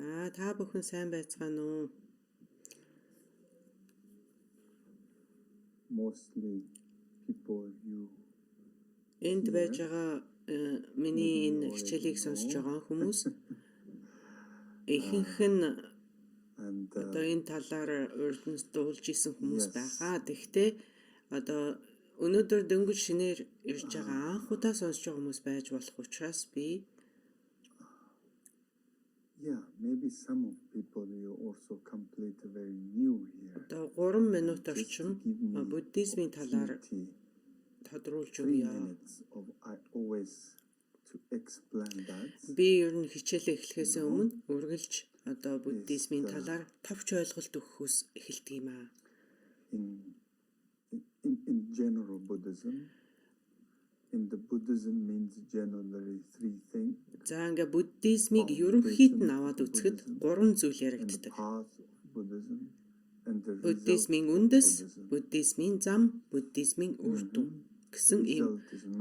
За та бүхэн сайн байцгаана уу? Mostly people you Энд байж байгаа миний энэ хичээлийг сонсож байгаа хүмүүс ихэнх нь одоо энэ талаар урьдчилан дуулж исэн хүмүүс байхаа. Тэгтээ одоо өнөөдөр дөнгөж шинээр ирж байгаа анх удаа сонсож байгаа хүмүүс байж болох учраас би maybe some of people you also complete very new here. Одоо 3 минут орчим буддизмын талаар тодруулж өгье. I always to explain that. Би ер нь хичээлээ эхлэхээс өмнө үргэлж одоо буддизмын талаар товч ойлголт өгөхөөс эхэлдэг юм аа. In general Buddhism, in the Buddhism means generally three things. За ингээ буддизмыг ерөнхийд нь аваад үзэхэд 3 зүйл яригддаг. Буддизмын үндэс, буддизмын зам, буддизмын үр дүн гэсэн ийм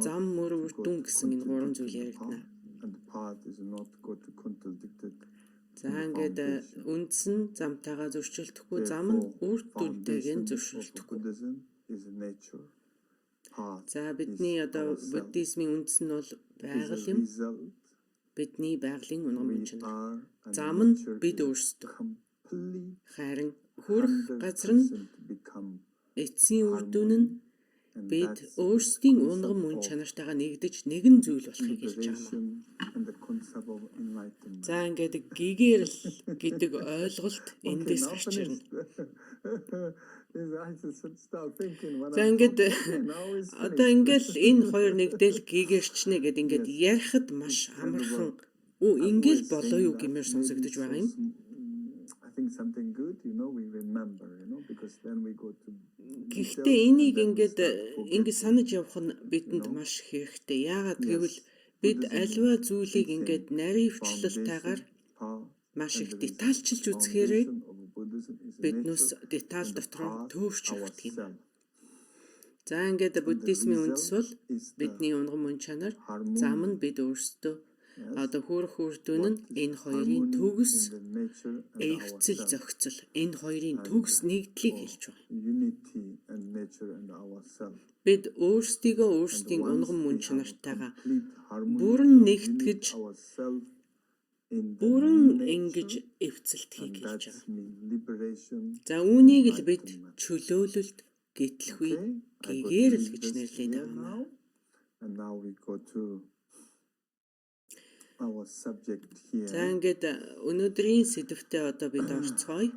зам мөр үр дүн гэсэн энэ 3 зүйл яригдана. За ингээд үндэс нь замтайгаа зөрчилдөхгүй, зам нь үр дүнтэйгээ зөрчилдөхгүй. За бидний одоо буддизмын үндэс нь бол байгаль юм. Бидний байгалийн унган мөн чанар. Зам нь бид өөрсдөө. Харин хүрэх газрын эцсийн үр дүн нь бид өөрсдийн унган мөн чанартайгаа нэгдэж нэгэн зүйл болохыг хэлж байгаа юм. За ингээд гэгээрэл гэдэг ойлголт эндээс гарч ирнэ. За ингээд одоо ингээл энэ хоёр нэгдэл гэгэрчнэ гэд ингээд ярихад маш амархан ингээл болоо юу гэмээр сонсогдож байгаа юм. Гэхдээ энийг ингээд санаж явах нь бидэнд маш хэрэгтэй. Яагаад гэвэл бид альва зүйлийг ингээд наривчлалтайгаар маш их детальчилж үзэхээр биднээс деталь дотроо төвөрч явдаг юм. За ингээд буддизмын үндэс бол бидний унган мөн чанар, зам нь бид өөрсдөө одоо хүрэх үр дүн нь энэ хоёрын төгс эвцэл зохицол энэ хоёрын төгс нэгдлийг хэлж байгаа. Бид өөрсдийгөө өөрсдийн унган мөн чанартайгаа бүрэн нэгтгэж бүрэн ингэж эвцэлтгийг хэлж байгаа. За үүнийг л бид чөлөөлөлт гэтлэхүй гэгээрэл гэж нэрлэдэг юм аа. За ингээд өнөөдрийн сэдвтээ одоо бид орцгоё.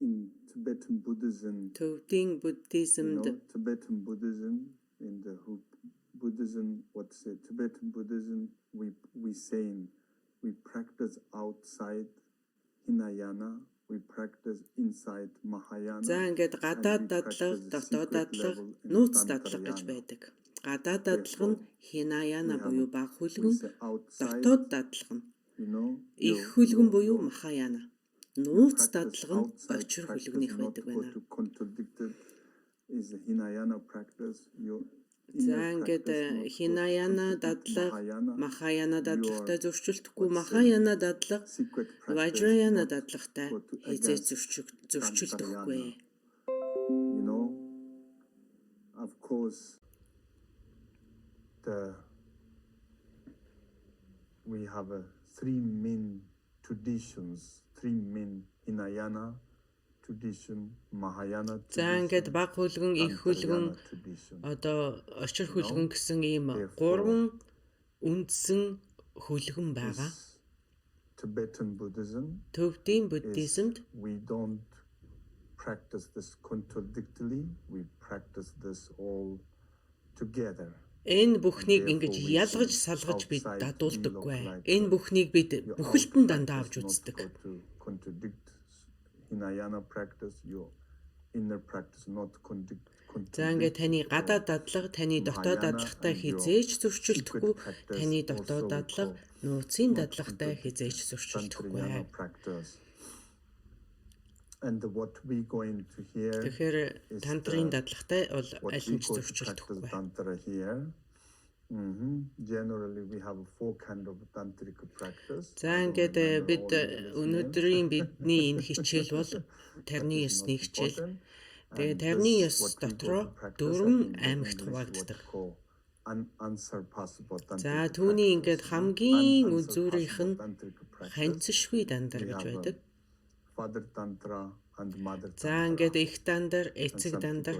In Tibetan Buddhism, Төвдийн буддизмд in the Buddhism, Tibetan Buddhism, we saying we practice outside Hinayana, we practice inside Mahayana. За ингээд гадаад дадлага, дотоод дадлага, нууц дадлага гэж байдаг. Гадаад дадлага нь Hinayana буюу бага хөлгөн, дотоод дадлага нь их хөлгөн буюу Mahayana. Нууц дадлага нь очир хөлгөнийх байдаг байна. За ингээд Hinayana дадлага, Mahayana дадлагатай зөрчилдөхгүй, Mahayana дадлага, Vajrayana дадлагатай хязгаарч зөрчилдөхгүй. Of course, we have three main traditions, three main Hinayana tradition, Mahayana tradition. За ингээд бага хөлгөн, их хөлгөн, одоо очир хөлгөн гэсэн ийм 3 үндсэн хөлгөн байгаа. Tibetan Buddhism. Төвдийн буддизмд We don't practice this contradictorily. We practice this all together. Энэ бүхнийг ингэж ялгаж салгаж бид дадуулдаггүй. Энэ бүхнийг бид бүхэлдэн дандаа авч үздэг. Hinayana practice, your inner practice not contradict. За ингээд таны гадаад дадлага, таны дотоод дадлагатай хизээж зөрчилдөхгүй, таны дотоод дадлага, нууцын дадлагатай хизээж зөрчилдөхгүй. And what we going to hear. Тэгэхээр тантрын дадлагатай бол аль нь ч зөрчилдөхгүй. Tantra here Generally, we have four kind of tantric practice. За ингээд бид өнөөдрийн бидний энэ хичээл бол тарны ёсны хичээл. Тэгээ тарны ёс дотроо 4 аймагт хуваагддаг. За түүний ингээд хамгийн үзүүрийнх нь ханцшгүй дандар гэж байдаг. За ингээд их дандар, эцэг дандар,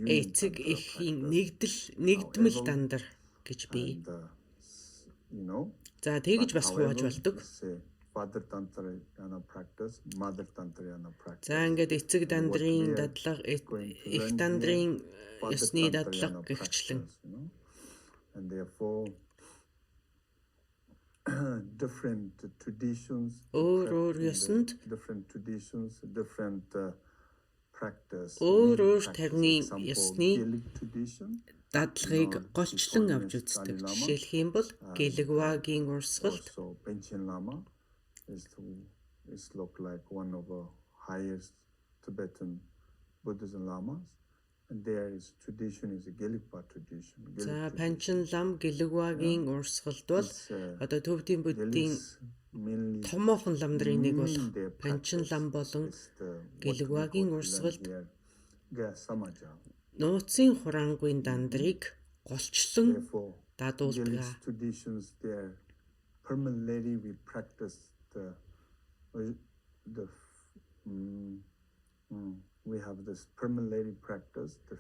эцэг эхийн нэгдмэл дандар гэж бий. За тэгж бас хувааж болдог. За ингээд эцэг дандрын дадлага, их дандрын ёсны дадлага гэгчлэн. And therefore different traditions, different traditions, different practice. Өөр тарны ёсны дадлагыг голчлон авч үздэг. Жишээлх юм бол гэлэгвагийн урсгалд is look like one of the highest Tibetan Buddhism lamas. And there is tradition is a Gelugpa tradition. За Панчин лам гэлэгвагийн урсгалд бол одоо төвдийн буддийн томоохон лам нарын нэг бол Панчин лам болон гэлэгвагийн урсгалд нууцын хураангуйн дандрыг голчлон дадуулдаг. Traditions there permanently we practice we have this permanently practice the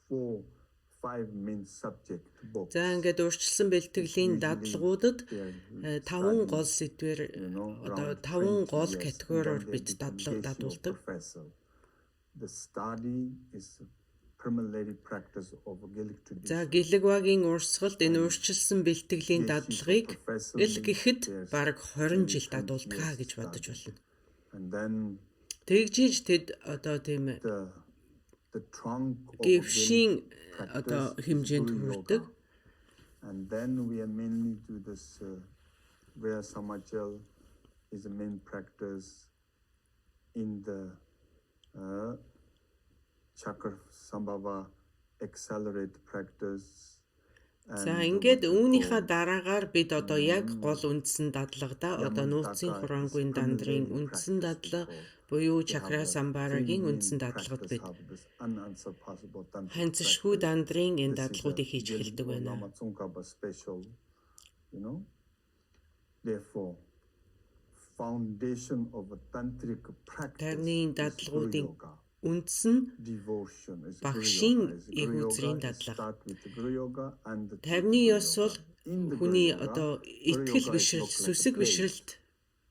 4-5 main subject books. За ингээд урьдчилсан бэлтгэлийн дадлагуудад 5 гол сэдвэр одоо 5 гол категориор бид дадуулдаг. The study is permanently practice of Gaelic tradition. За гэлэгвагийн урсгалд энэ урьдчилсан бэлтгэлийн дадлагыг эл гэхэд бараг 20 жил дадуулдаг гэж бодож болно. And then тэгжиж тэд одоо тийм гэвшийн одоо хэмжээнд хүрдэг. And then we are mainly do this where samajal is the main practice in the chakra sambhava accelerate practice. За ингээд үүнийхээ дараагаар бид одоо яг гол үндсэн дадлагада одоо нууцын хураангуйн дандрын үндсэн дадлага буюу чакра самбарагийн үндсэн дадлагад бид ханцшгүй дандрын энэ дадлагуудыг хийж эхэлдэг байна. Therefore foundation of a tantric practice. Тарны дадлагуудын үндсэн багшийн эгүүцрийн дадлага. Тарны ёс бол хүний одоо итгэл бишрэл, сүсэг бишрэлт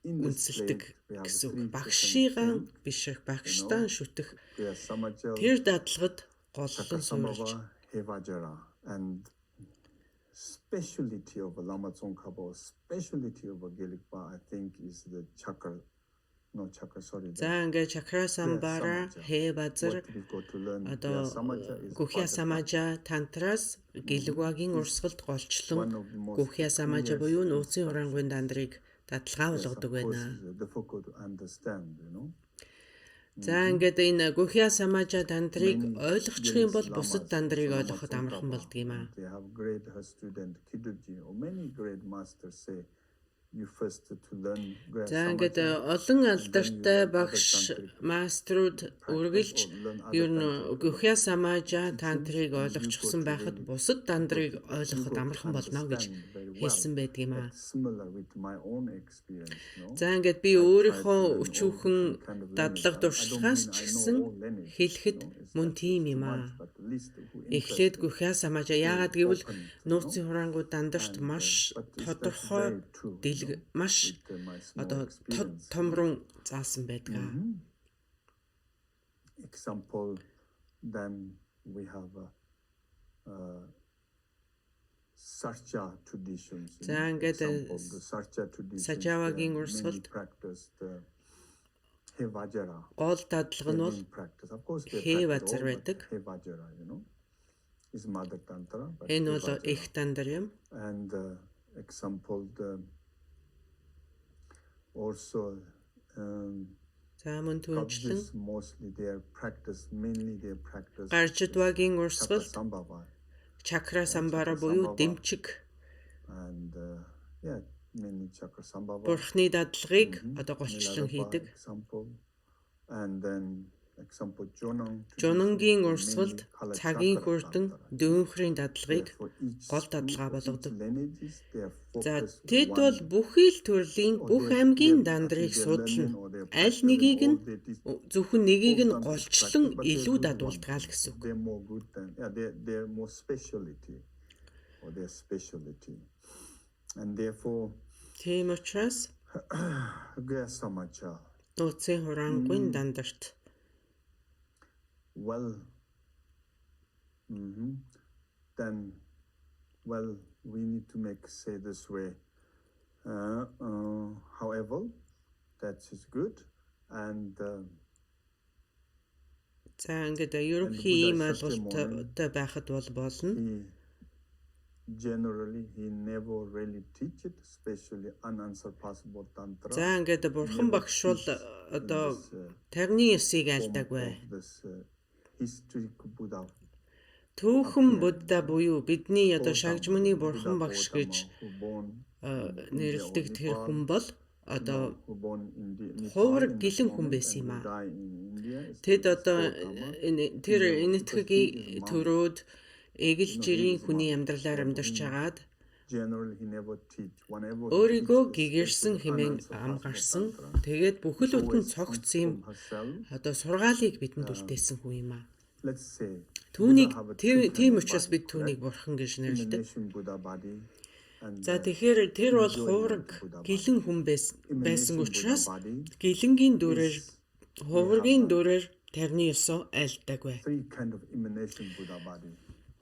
үндэслэдэг гэсэн үг. Багшигаан бишрэх, багштаан шүтэх тэр дадлагад голлон суурилж. And speciality of Lama Tsongkhapa, speciality of Gelugpa, I think is the chakra. No chakra, sorry. За ингээд чакра самбара, хэ базар одоо гүхья самажа тантраас гэлэгвагийн урсгалд голчлон гүхья самажа буюу нууцын хураангуйн дандрыг дадлагаа болгодог байна. За ингээд энэ гүхья самажа дандрыг ойлгочих юм бол бусад дандрыг ойлгоход амархан болдог юм аа. They have great student Kiduji or many great masters say you first to learn. За ингээд олон алдартай багш маструуд үргэлж ер нь гүхья самажа тантрыг ойлгочихсон байхад бусад дандрыг ойлгоход амархан болно гэж хэлсэн байдаг юм аа. За ингээд би өөрийнхөө өчүүхэн дадлага дуршлагаас ч гэсэн хэлэхэд мөн тийм юм аа. Эхлээд гүхья самажа яагаад гэвэл нууцын хураангуй дандарт маш тодорхой маш одоо томрон заасан байдаг. Example then we have Sarcha traditions. За ингээд Сажавагийн урсгалд гол дадлага нь бол хэ базар байдаг. Энэ бол их дандар юм. And example also за мөн түнчлэн mostly their practice mainly their practice гарчдвагийн урсгал чакра самбара буюу дэмчиг and yeah, many chakra sambhava. бурхны дадлагыг одоо голчлон хийдэг. Example. And then example Жунангийн урсгалд цагийн хүрдэн дүүнхрийн дадлагыг гол дадлага болгодог. За тэд бол бүхий л төрлийн бүх аймгийн дандрыг судлана. Аль нэгийг нь зөвхөн нэгийг нь голчлон илүү дадуулдаг л гэсэн үг. Their more specialty or their specialty. And therefore тийм учраас Gaya-samacha. Нууцын хураангуйн дандарт Well, then, well, we need to say this way. However, that is good. And за ингээд ерөнхий ийм ойлголттой байхад бол болно. Generally, he never really teach it, especially unsurpassable tantra. За ингээд бурхан багш бол одоо тарны ёсыг айлдаггүй. Түүхэн Будда буюу бидний одоо шагжмны бурхан багш гэж нэрлэдэг тэр хүн бол одоо хувраг гэлэн хүн байсан юм аа. Тэд одоо тэр энэтхэгийн төрөөд эгэл жирийн хүний амьдралаар амьдарч агаад өөрийгөө гэгэрсэн хэмээн амгарсан. Тэгээд бүхэл бүтэн цогц юм одоо сургаалыг бидэнд үлдээсэн хүн юм аа. Түүнийг тийм учраас бид түүнийг бурхан гэж нэрлэдэг. За тэгэхээр тэр бол хувраг гэлэн хүн байсан учраас гэлэнгийн дүрээр хуврагийн дүрээр тарны ёсоо айлдаггүй.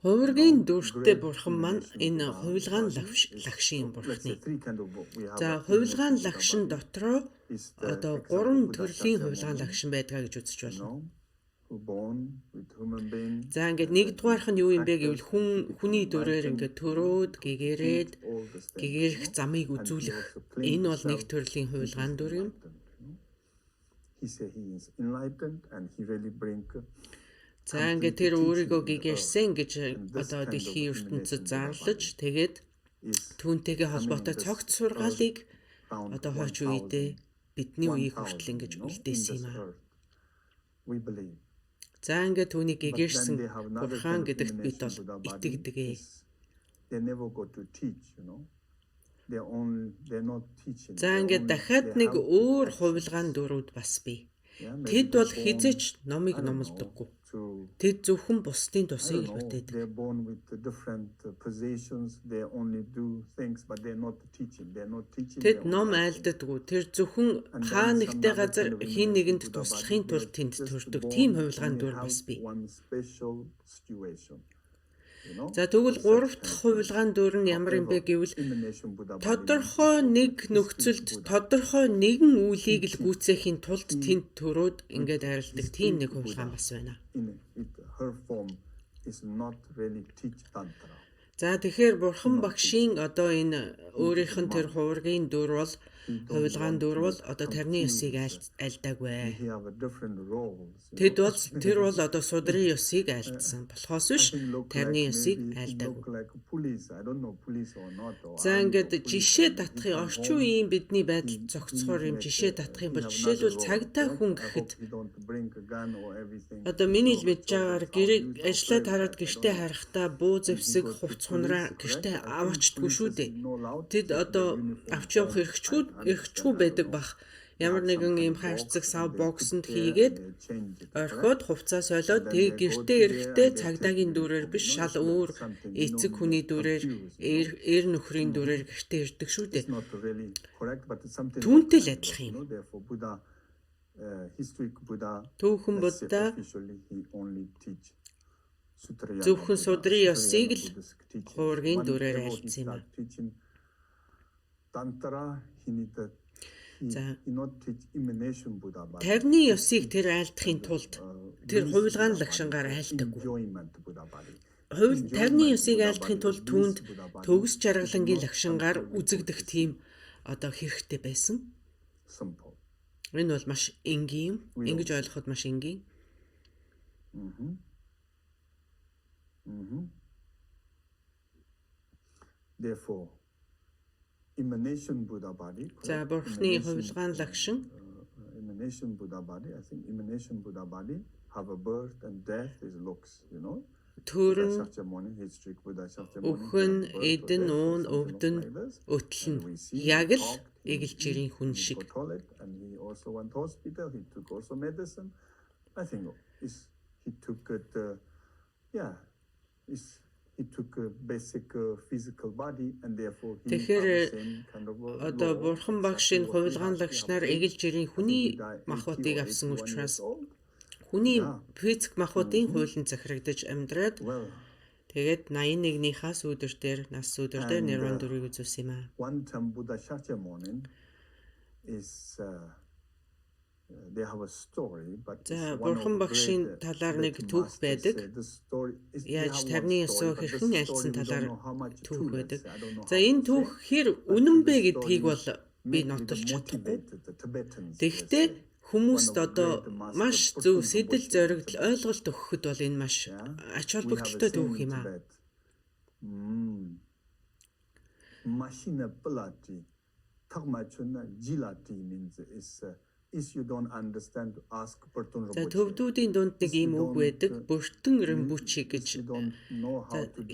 Хуврагийн дүртэй бурхан маань энэ хувилгаан лагшийн бурхны. За хувилгаан лагшин дотроо одоо 3 төрлийн хувилгаан лагшин байдгаа гэж үзэж байна. За ингээд нэгдүгээрх нь юу юм бэ гэвэл хүний дүрээр ингээд төрөөд гэгээрээд гэгэрэх замыг үзүүлэх. Энэ бол нэг төрлийн хувилгаан дүр юм. За ингээд тэр өөрийгөө гэгэрсэн гэж одоо дэлхийн ертөнцид зарлаж тэгээд түүнтэйгээ холбоотой цогц сургаалыг одоо хойч үедээ бидний үеийг хүртэл ингэж үлдээсэн юм аа. За ингээд түүнийг гэгэрсэн бурхан гэдэгт бид бол итгэдэг. За ингээд дахиад нэг өөр хувилгаан дүрүүд бас бий. Тэд бол хизээч номыг номлодоггүй. Тэд зөвхөн бусдын тусыг л бүтээдэг. Тэд ном айлддаггүй. Тэр зөвхөн хаа нэгтэй газар хин нэгэнд туслахын тулд тэнд төрдөг. Тийм хувилгаан дүр бас бий. За тэгвэл 3 дахь хувилгаан дүр нь ямар юм бэ гэвэл тодорхой нэг нөхцөлд тодорхой нэгэн үйлийг л гүйцээхийн тулд тэнд төрөөд ингээд арилдаг тийм нэг хувилгаан бас байна. За тэгэхээр бурхан багшийн одоо энэ өөрийнх нь тэр хуврагийн дүр бол хувилгаан дүр бол одоо тарны ёсыг айлдаагүй. Тэр бол одоо судрын ёсыг айлдсан. Болохоос биш тарны ёсыг айлдаагүй. За ингээд жишээ татахын орчин үеийн бидний байдал зохицохоор юм жишээ татах юм бол жишээлбэл цагдаа хүн гэхэд одоо миний л мэдж байгаагаар гэрээ ажиллаад хараад гэртээ харахтаа буу зэвсэг хувц хунраа гэртээ аваачдгүй шүү дээ. Тэд одоо авч явах эрхчгүй байдаг бах. Ямар нэгэн юм хайрцаг сав боксонд хийгээд орхиод хувцас солиод тэг гэртээ эрэхтэй цагдаагийн дүрээр биш шал өөр эцэг хүний дүрээр эр нөхрийн дүрээр гэртээ ирдэг шүү дээ. Түүнтэй л адилхан юм. Түүхэн Будда зөвхөн судрын ёсыг л хуврагийн дүрээр айлдсан юм. За тарны ёсыг тэр айлдахын тулд тэр хувилгаан лагшингаар айлдаггүй. Тарны ёсыг айлдахын тулд түүнд төгс жаргалангийн лагшингаар үзэгдэх тийм одоо хэрэгтэй байсан. Энэ бол маш энгийн, ингэж ойлгоход маш энгийн. therefore, emanation Buddha body. За бурхны хувилгаан лагшин Emanation Buddha body. I think emanation Buddha body have a birth and death is looks, you know. төрн Shakyamuni, history Buddha Shakyamuni. өхөн эдэн уун өвдөн өтлөн яг л эгэлжирийн хүн шиг. And he also went to hospital. He took also medicine. I think he took he took a basic physical body and therefore he Тэгэхээр одоо бурхан багшийн хувилгаан лагшнаар эгэлжирийн хүний махбодыг авсан учраас хүний физик махбодын хуулийн захирагдаж амьдраад тэгээд 81-ийнхаа сүүдэр дээр нас сүүдэр дээр нирван дүрийг үзүүлсэн юм аа. One time Buddha Shakyamuni is they have a story but За бурхан багшийн талаар нэг түүх байдаг. Яаж тарны ёсоо хэрхэн айлцсан талаар түүх байдаг. За энэ түүх хэр үнэн бэ гэдгийг бол би нотолж чадахгүй. Тэгэхдээ хүмүүст одоо маш зөв сэтэл зоригдол ойлголт өгөхөд бол энэ маш ач холбогдолтой түүх юм аа. Машина плати тагмачуна жилати means is you don't understand to ask Burton За төвдүүдийн дунд нэг ийм үг байдаг. Бүртэн ринбүчэ гэж.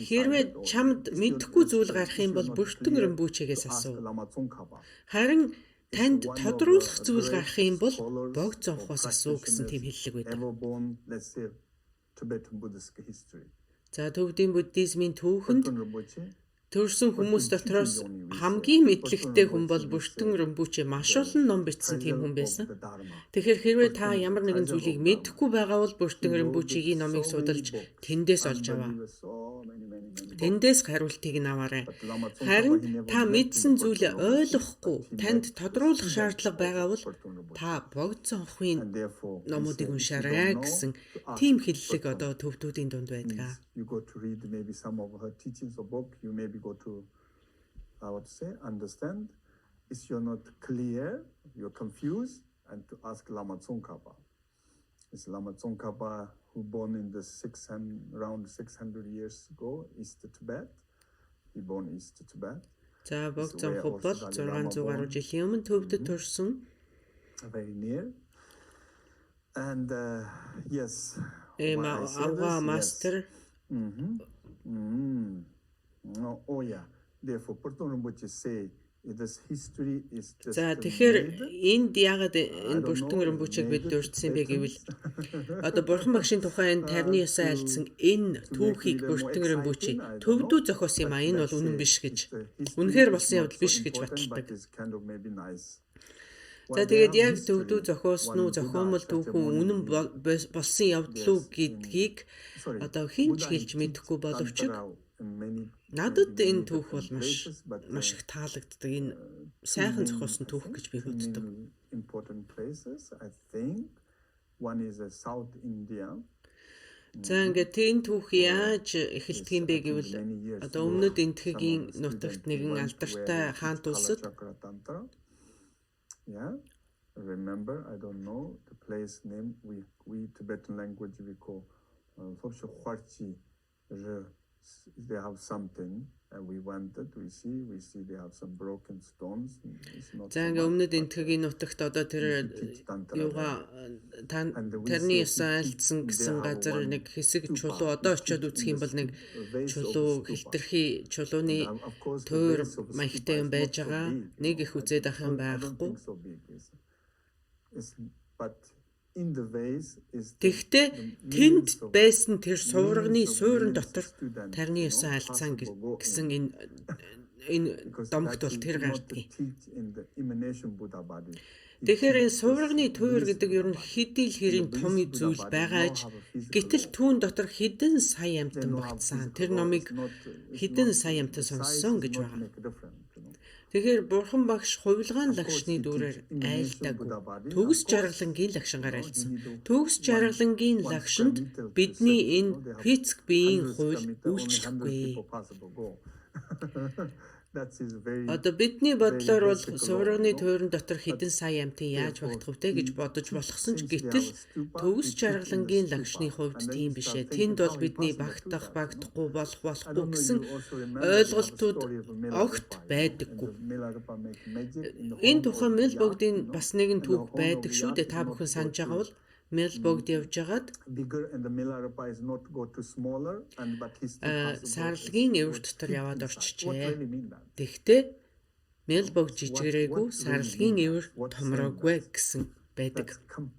Хэрвээ чамд мэдэхгүй зүйл гарах юм бол бүртэн ринбүчэгээс асуу. Харин танд тодруулах зүйл гарах юм бол богд зонхоос асуу гэсэн тийм хэллэг байдаг. За төвдийн буддизмын түүхэнд төрсэн хүмүүс дотроос хамгийн мэдлэгтэй хүн бол бүртэн ринбүчэ маш олон ном бичсэн тийм хүн байсан. Тэгэхээр хэрвээ та ямар нэгэн зүйлийг мэдэхгүй байгаа бол бүртэн ринбүчэгийн номыг судалж тэндээс олж аваа. Тэндээс хариултыг нь аваарай. Харин та мэдсэн зүйлээ ойлгохгүй, танд тодруулах шаардлага байгаа бол та богд зонхын номуудыг уншаарай гэсэн тийм хэллэг одоо төвдүүдийн дунд байдаг. You go to read maybe some of her teachings or book, you maybe go to, I would say, understand. If you're not clear, you're confused, and to ask Lama Tsongkhapa. It's Lama Tsongkhapa who born in the around 600 years ago, East Tibet. He born East Tibet. За богд зонхоо бол 600 гаруй жилийн өмнө төвдөд төрсөн. Very near. And yes. Ава мастер. Oh yeah. Therefore, Burton Rinpoche say this history is just. За тэгэхээр энд яагаад энэ бүртэн ринбүчэг бид дурдсан бэ гэвэл одоо бурхан багшийн тухай энэ тарны ёсоо айлцсан энэ түүхийг бүртэн ринбүчэ төвдөө зохиосон юм а энэ бол үнэн биш гэж. Үнэхээр болсон явдал биш гэж баталдаг. За тэгээд яг төвдөө зохиосон уу зохиомол түүхэн үнэн болсон явдал уу гэдгийг одоо хинч хэлж мэдэхгүй боловч надад энэ түүх бол маш их таалагддаг. Энэ сайхан зохиосон түүх гэж би боддог. Important places, I think. One is South India. За ингээд энэ түүх яаж эхэлдэг юм бэ гэвэл одоо өмнөд энтхэгийн нутагт нэгэн алдартай хаант улсад Yeah, remember, I don't know the place name. We Tibetan language we call they have something and we wanted. We see they have some broken stones. За ингээд өмнөд энтхэгийн нутагт одоо тэр юугаа тарны ёсоо айлцсан гэсэн газар нэг хэсэг чулуу одоо очиод үзэх юм бол нэг чулуу хилтерхий чулууны тойр маягтай юм байж байгаа. Нэг их үзээд ах юм байхгүй. Тэгтээ тэнд байсан тэр суврагны суурин дотор тарны ёсоо айлцсан гэсэн энэ домогт бол тэр гардаг. Тэгэхээр энэ суврагны туур гэдэг ер нь хэдий л хэрийн том зүйл байгааж гэтэл түүн дотор хэдэн сая амтан багтсан. Тэр номыг хэдэн сая амтан сонссон гэж байна. Тэгэхээр бурхан багш хувилгаан лагшны дүүрээр айлдаагүй. Төгс жаргалангийн лагшингаар айлцсан. Төгс жаргалангийн лагшинд бидний энэ физик биеийн хууль үйлчлэхгүй. that is very Одоо бидний бодлоор бол basic law, суврагны no? туурин дотор хэдэн сая амтын яаж Therefore, багтах вэ гэж бодож болгосон ч since we гэтэл have a stupa, төгс we put in the чаргалангийн stupa, лагшны хувьд and then тийм you биш start ээ. thinking Тэнд бол how бидний impossible to багтах, that, багдахгүй, I болохгүй don't know, гэсэн you also remember we have a ойлголтууд story of огт Milarepa, and байдаггүй. the Milarepa make magic in the Энэ horn тухайн of мэл yak, богдын no? бас нэгэн And the түүх horn of байдаг шүү yak дээ. is Та not бүхэн go санаж to байгаа бол мэл богд явж хагаад bigger, and the Milarepa is not go to smaller, and but he still has to go сарлагын to эвэр дотор fit яваад inside. What орчихжээ. really mean that? Тэгтээ мэл богд жижигрээгүй, what really сарлагын mean эвэр that? What томроогүй saying that? гэсэн байдаг. That's complete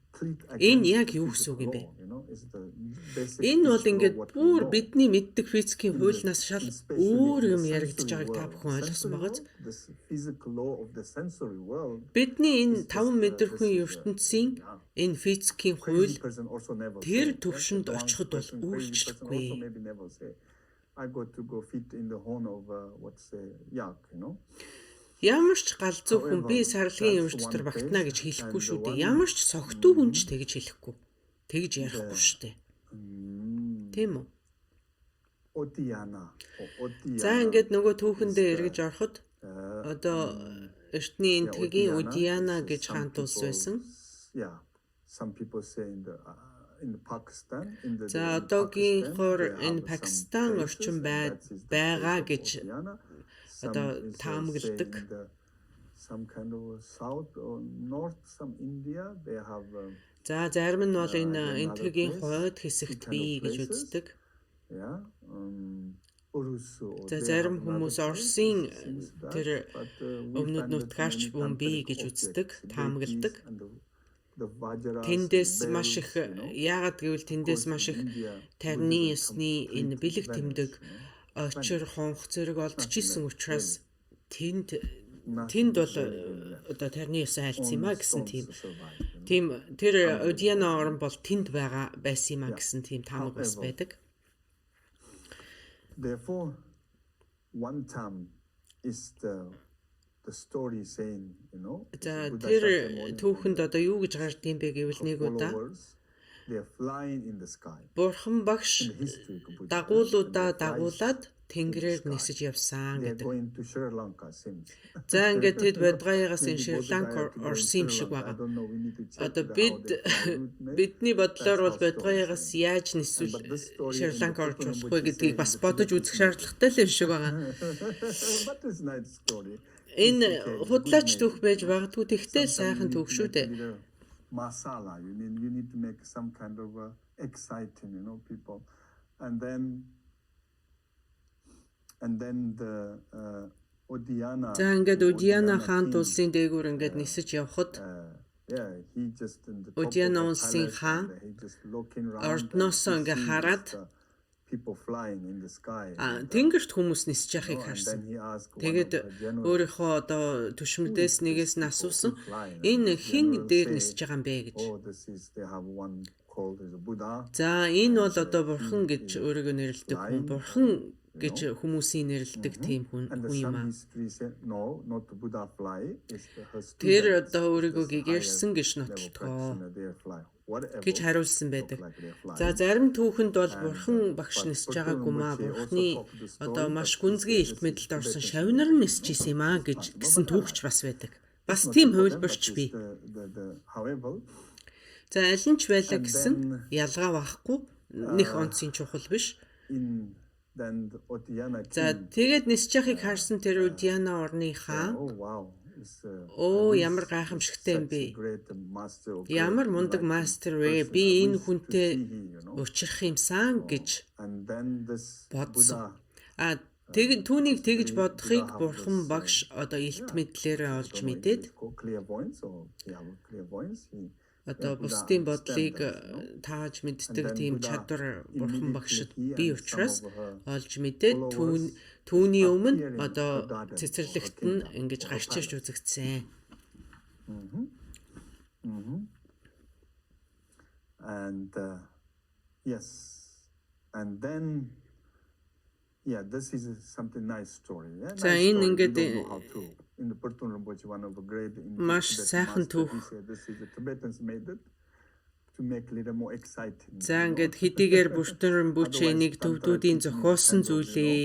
Энэ against яг the юу physical гэсэн үг юм бэ? law, you know, it's the basic Энэ бол physical ингээд law what we бүр know. бидний мэддэг физикийн хуулиас шал Especially өөр in юм the яригдж sensory байгааг та world. бүхэн ойлгосон Sensory багаз. world, the physical law of the sensory world. Бидний энэ It's just, таван мэдрэхүйн this is, ертөнцийн yeah. энэ физикийн Crazy хууль person also never тэр say, төвшөнд the one очиход бол person, crazy person үйлчлэхгүй. also maybe never say, I got to go fit in the horn of what's yak, you know. Ямар ч галзуу хүн би сарлагын эвэр дотор багтана гэж хэлэхгүй шүү дээ. Ямар ч согтуу хүн ч тэгж хэлэхгүй. Тэгж ярихгүй шүү дээ. Тийм үү? Odiana. За ингээд нөгөө түүхэндээ эргэж ороход одоо эртний энтгийн Удиана гэж хаант улс байсан. Yeah, some people say in the Pakistan, in the За одоогийнхоор энэ Пакистан орчин байгаа гэж одоо таамагладаг. Some kind of south or north, some India, they have За зарим нь бол энэ энтгийн хойд хэсэгт бий гэж үздэг. yeah, За зарим хүмүүс Оросын тэр өмнөд нутгаарч бүм бий гэж үздэг, таамагладаг. Тэндээс маш их яагаад гэвэл тэндээс маш их тарны ёсны энэ бэлэг тэмдэг очир хонх зэрэг олдчихсэн учраас тэнд бол одоо тарны ёсоо айлцсан юм а гэсэн тийм тэр Удиана орн бол тэнд байсан юм а гэсэн тийм таамаг бас байдаг. Therefore, one term is the story saying, you know, За тэр түүхэнд одоо юу гэж гардыг бэ гэвэл нэг удаа they are flying in the sky. Бурхан багш дагуулуудаа дагуулад тэнгэрээр нисэж явсан They are гэдэг. going to Sri Lanka seems. За ингээд тэд бодгоёгоос энэ Шри Ланка орсон юм шиг байгаа. Одоо бидний бодлоор бол бодгоёгоос яаж нисвэл Шри Ланка орж болох вэ гэдгийг бас бодож үзэх шаардлагатай л юм шиг байгаа. But it's nice story. Энэ худлаач түүх байж магадгүй тэгтэл сайхан түүх шүү дээ. Masala, you need to make some kind of exciting, you know, people, and then the Odiana. За ингээд Удиана хаант улсын дээгүүр ингээд нисэж явхад Yeah, he just in the top Удиана of the улсын palace, хаан and he just looking around, ордноос and he ингээ sees хараад the people flying in the sky. тэнгэрт хүмүүс нисэж And явахыг харсан. then he asked one Тэгээд of the generals, өөрийнхөө одоо түшмэлдээс нэгээс нь асуусан. Энэ хин дээр нисэж байгаа юм бэ гэж. oh, this is they have one called as a Buddha. За энэ бол одоо бурхан гэж өөрийгөө нэрлэдэг хүн. Бурхан гэж хүмүүсийн нэрлэдэг тийм хүн And юм some аа. history said no, not the Buddha fly. It's her Тэр students, одоо өөрийгөө just гэгээрсэн гэж higher level нотлдгоо practitioner, they fly. Whatever, гэж хариулсан look байдаг. like they fly. За зарим түүхэнд бол бурхан багш нисэж байгаагүй маа, бурханы одоо маш гүнзгий илт мэдэлд орсон шавнар нь нисэж исэн юм аа гэсэн түүхч бас байдаг. Бас тийм хувилбарч бий. However, За аль нь ч байлаа гэсэн ялгаа байхгүй, нэх онцгийн чухал биш. then the Odiana За king, тэгээд нисэж явахыг харсан тэр Удиана орны хаан oh wow, it's ямар гайхамшигтай юм such a бэ? great master of Ямар мундаг мастер вэ? Би энэ хүнтэй учрах юмсан гэж and then this бодсон. Buddha Түүнийг тэгж бодохыг бурхан багш одоо илт мэдлээрээ олж мэдээд clairvoyance or clairvoyance, одоо бусдын бодлыг тааж мэддэг тийм чадвар бурхан багшд бий учраас олж мэдээд түүний өмнө одоо цэцэрлэгт нь ингэж гарч ирж үзэгдсэн. and yes, and then this is something nice story. Yeah, За nice энэ story. ингээд We don't know how to. In the Pertun Rinpoche, one of the great in маш Tibetan сайхан master, түүх. he said this is the Tibetans made it. to make a little more exciting. За ингээд хэдийгээр ринбүчэнийг төвдүүдийн зохиосон зүйлээ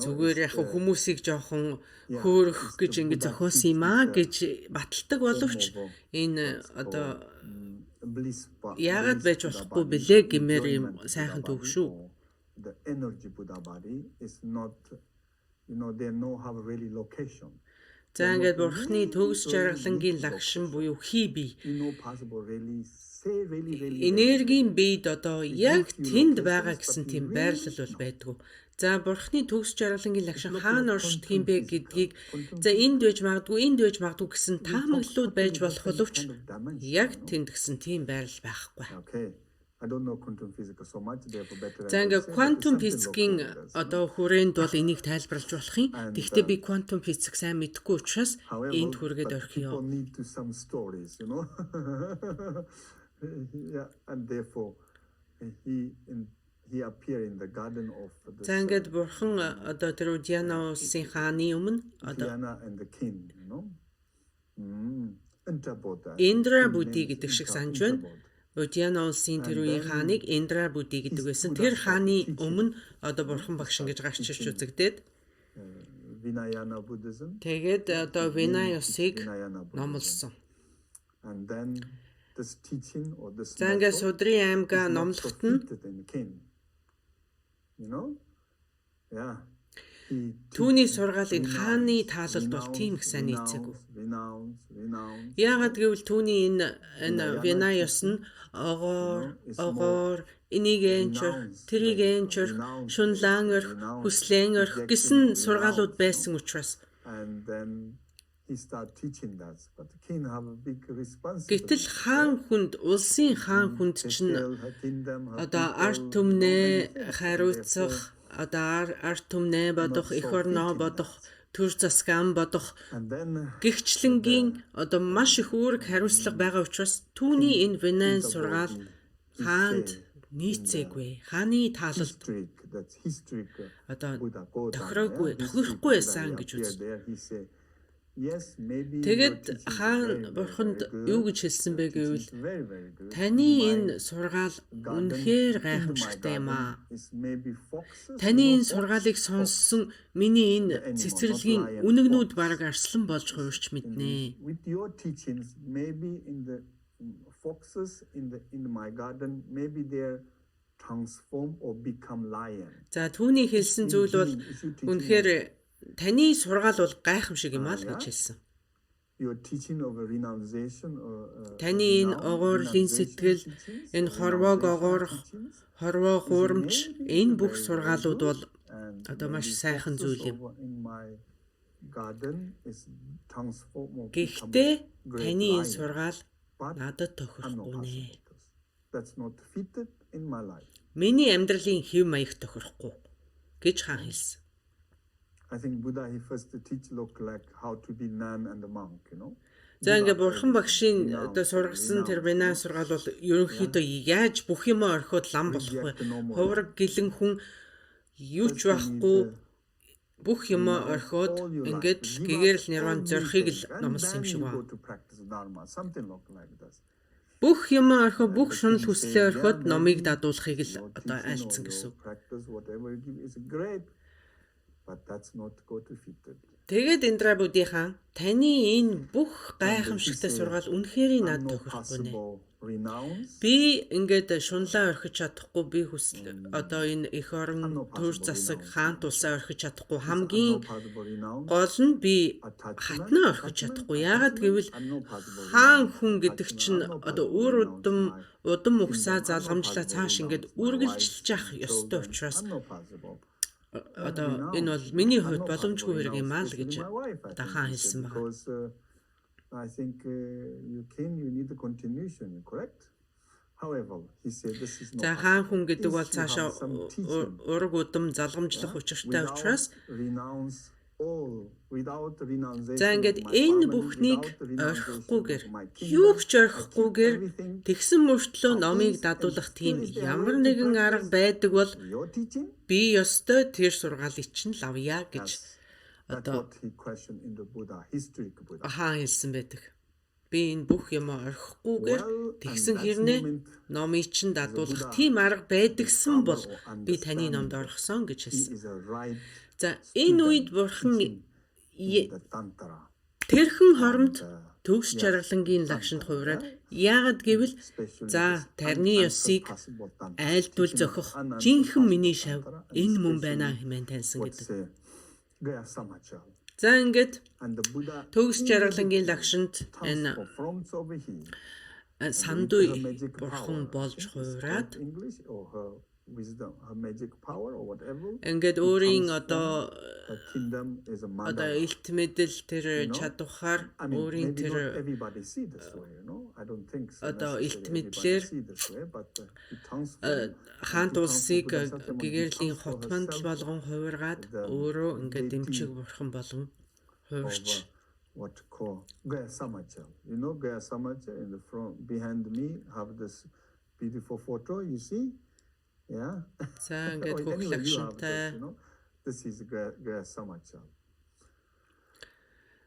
зүгээр яг хүмүүсийг жоохон хөөрөх гэж ингээд зохиосон юм аа гэж баталдаг боловч энэ одоо яагаад байж болохгүй бэлээ гэмээр юм сайхан төг шүү. The energy Buddha body is not, they know how really location. За ингээд бурхны төгс жаргалангийн лагшин буюу хиби энергийн бийд одоо яг тэнд байгаа гэсэн тийм байрлал бол байдгүй. За бурхны төгс жаргалангийн лагшин хаана оршдог юм бэ гэдгийг за энд байж магадгүй гэсэн таамаглалууд байж болох боловч яг тэнд гэсэн тийм байрлал байхгүй. I don't know quantum physics so much, therefore better. За ингээд quantum physics-ийн одоо хүрээнд бол энийг тайлбарлаж болох юм. Гэхдээ би quantum physics сайн мэдэхгүй учраас энд хүргээд орхиё. Need to some stories, Yeah, and therefore he appeared in the garden of the За ингээд бурхан одоо тэр Диана улсын хааны өмнө одоо Diana and the king, Индра Будди гэдэг шиг санаж байна. Диана улсын тэр үеийн хааныг Индра Будди гэдэг байсан. Тэр хааны өмнө одоо бурхан багш ингэж гарч ирж үзэгдээд Vinayana Buddhism. Тэгээд одоо Vinayasыг номлосон. And then this teaching or this За ингээд Судрын аймгаа номлоход нь Yeah. Түүний сургаалыг хааны таалалд бол тийм их сайн нийцээгүй. Яагаад гэвэл түүний энэ Vinayas нь огоор энийг энчэр тэрийг энчэр шунлан орх хүслэн орх гэсэн сургаалууд байсан учраас гэтэл хаан хүнд улсын хаан хүнд чинь одоо арт түмнээ хариуцах одоо арт түмнээ бодох эх орноо бодох төр засган бодох гихчлэнгийн одоо маш их үүрэг хариуцлага байгаа учраас түүний энэ Vinay сургаал хаанд нийцээгүй хааны таалалд одоо тохирохгүй байсан гэж үздэг. Тэгээд хаан бурханд юу гэж хэлсэн бэ гэвэл таны энэ сургаал үнэхээр гайхамшигтай юм аа. Таны энэ сургаалыг сонссон миний энэ цэцэрлэгийн үнэгнүүд бараг арслан болж хуурч мэднэ. За түүний хэлсэн зүйл бол үнэхээр таны сургаал бол гайхамшиг юм аа л гэж хэлсэн. Таны энэ огоорлын сэтгэл, энэ хорвоог огоорох, хорвоо хуурамч, энэ бүх сургаалууд бол одоо маш сайхан зүйл юм. Гэхдээ таны энэ сургаал надад тохирохгүй нэ. Миний амьдралын хэв маяг тохирохгүй гэж хаан хэлсэн. I think Buddha he first teach look like how to be nun and a monk, За ингээ бурхан багшийн одоо сургасан тэр Vinay сургаал бол ерөнхийдөө яаж бүх юм орхиод лам болох вэ? Хувраг гэлэн хүн юу ч байхгүй бүх юм орхиод ингээд л гэгээрэлд нирван зорхийг л номлосон юм шиг байна. Бүх юм орхиод бүх шунал хүслээ орхиод номыг дадуулахыг л одоо айлцсан гэсэн. But that's not go to fit. Тэгээд Индра Будди хаан таны энэ бүх гайхамшигтай сургаал үнэхээр надад тохирохгүй нэ. Би ингээд шунлаа орхиж чадахгүй би хүсэл одоо энэ эх орон төр засаг хаан тулсаа орхиж чадахгүй хамгийн гол нь би хатнаа орхиж чадахгүй. Яагаад гэвэл хаан хүн гэдэг чинь одоо өөр удам угсаа залгамжлаа цааш ингээд үргэлжилж явах ёстой учраас одоо энэ бол миний хувьд боломжгүй хэрэг юм аа л гэж одоо хаан хэлсэн байна. I think you need a continuation, correct? However, he said this is not. За хаан хүн гэдэг бол цаашаа ураг удам залгамжлах учиртай учраас за ингээд энэ бүхнийг орхихгүйгээр юу ч орхихгүйгээр тэгсэн мөртлөө номыг дадуулах тийм ямар нэгэн арга байдаг бол би ёстой тэр сургаалыг чинь л авъя гэж одоо хаан хэлсэн байдаг. би энэ бүх юм орхихгүйгээр тэгсэн хэрнээ номыг чинь дадуулах тийм арга байдагсан бол би таны номд орхисон гэж хэлсэн. За энэ үед бурхан тэрхэн хоромд төгс жаргалангийн лагшинд хувраад яагад гэвэл за тарны ёсыг айлдвал зохих жинхэнэ миний шав энэ мөн байна хэмээн таньсан гэдэг. За ингээд төгс жаргалангийн лагшинд энэ сандуй бурхан болж хувраад ингээд өөрийн одоо илт мэдэл тэр чадвараар өөрийн тэр одоо илт мэдлэр хаант улсыг гэгээрлийн хотмонд болгон хувиргаад өөрөө ингээд дэмчиг бурхан болон хувирч. What call Gaya Samacha. You know Gaya Samacha in the front behind me have this beautiful photo, you see? Yeah. За ингээд хөхлөгшөнтэй. This is Gaya Samacha.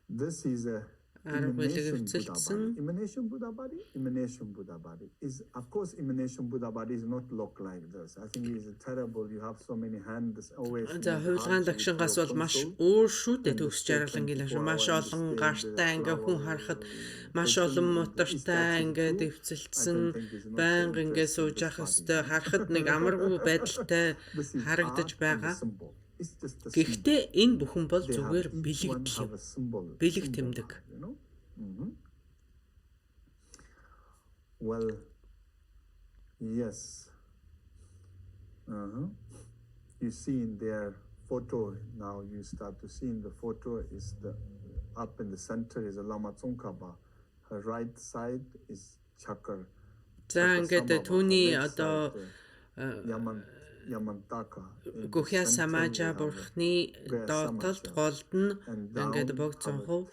This is a emanation Buddha body. Emanation Buddha body is, of course, emanation Buddha body is not look like this. I think it is terrible. You have so many hands always. За хувилгаан лагшингаас бол маш өөр шүү дээ. Төгс жаргалангийн лагшин маш олон гартай ингээ хүн харахад маш олон мотортай ингээ дэвцэлдсэн байнга ингээ сууж явах хэвээр харахад нэг амаргүй байдалтай харагдаж байгаа. Гэхдээ энэ бүхэн бол зүгээр бэлэгдэл. Бэлэг тэмдэг. Well, yes. You see in their photo now. You start to see in the photo is the up in the center is a Lama Tsongkhapa. Her right side is Chakra. За ингээд түүний одоо Yamantaka. Гүхя самажа бурхны доотолд голд нь ингээд богд цонхов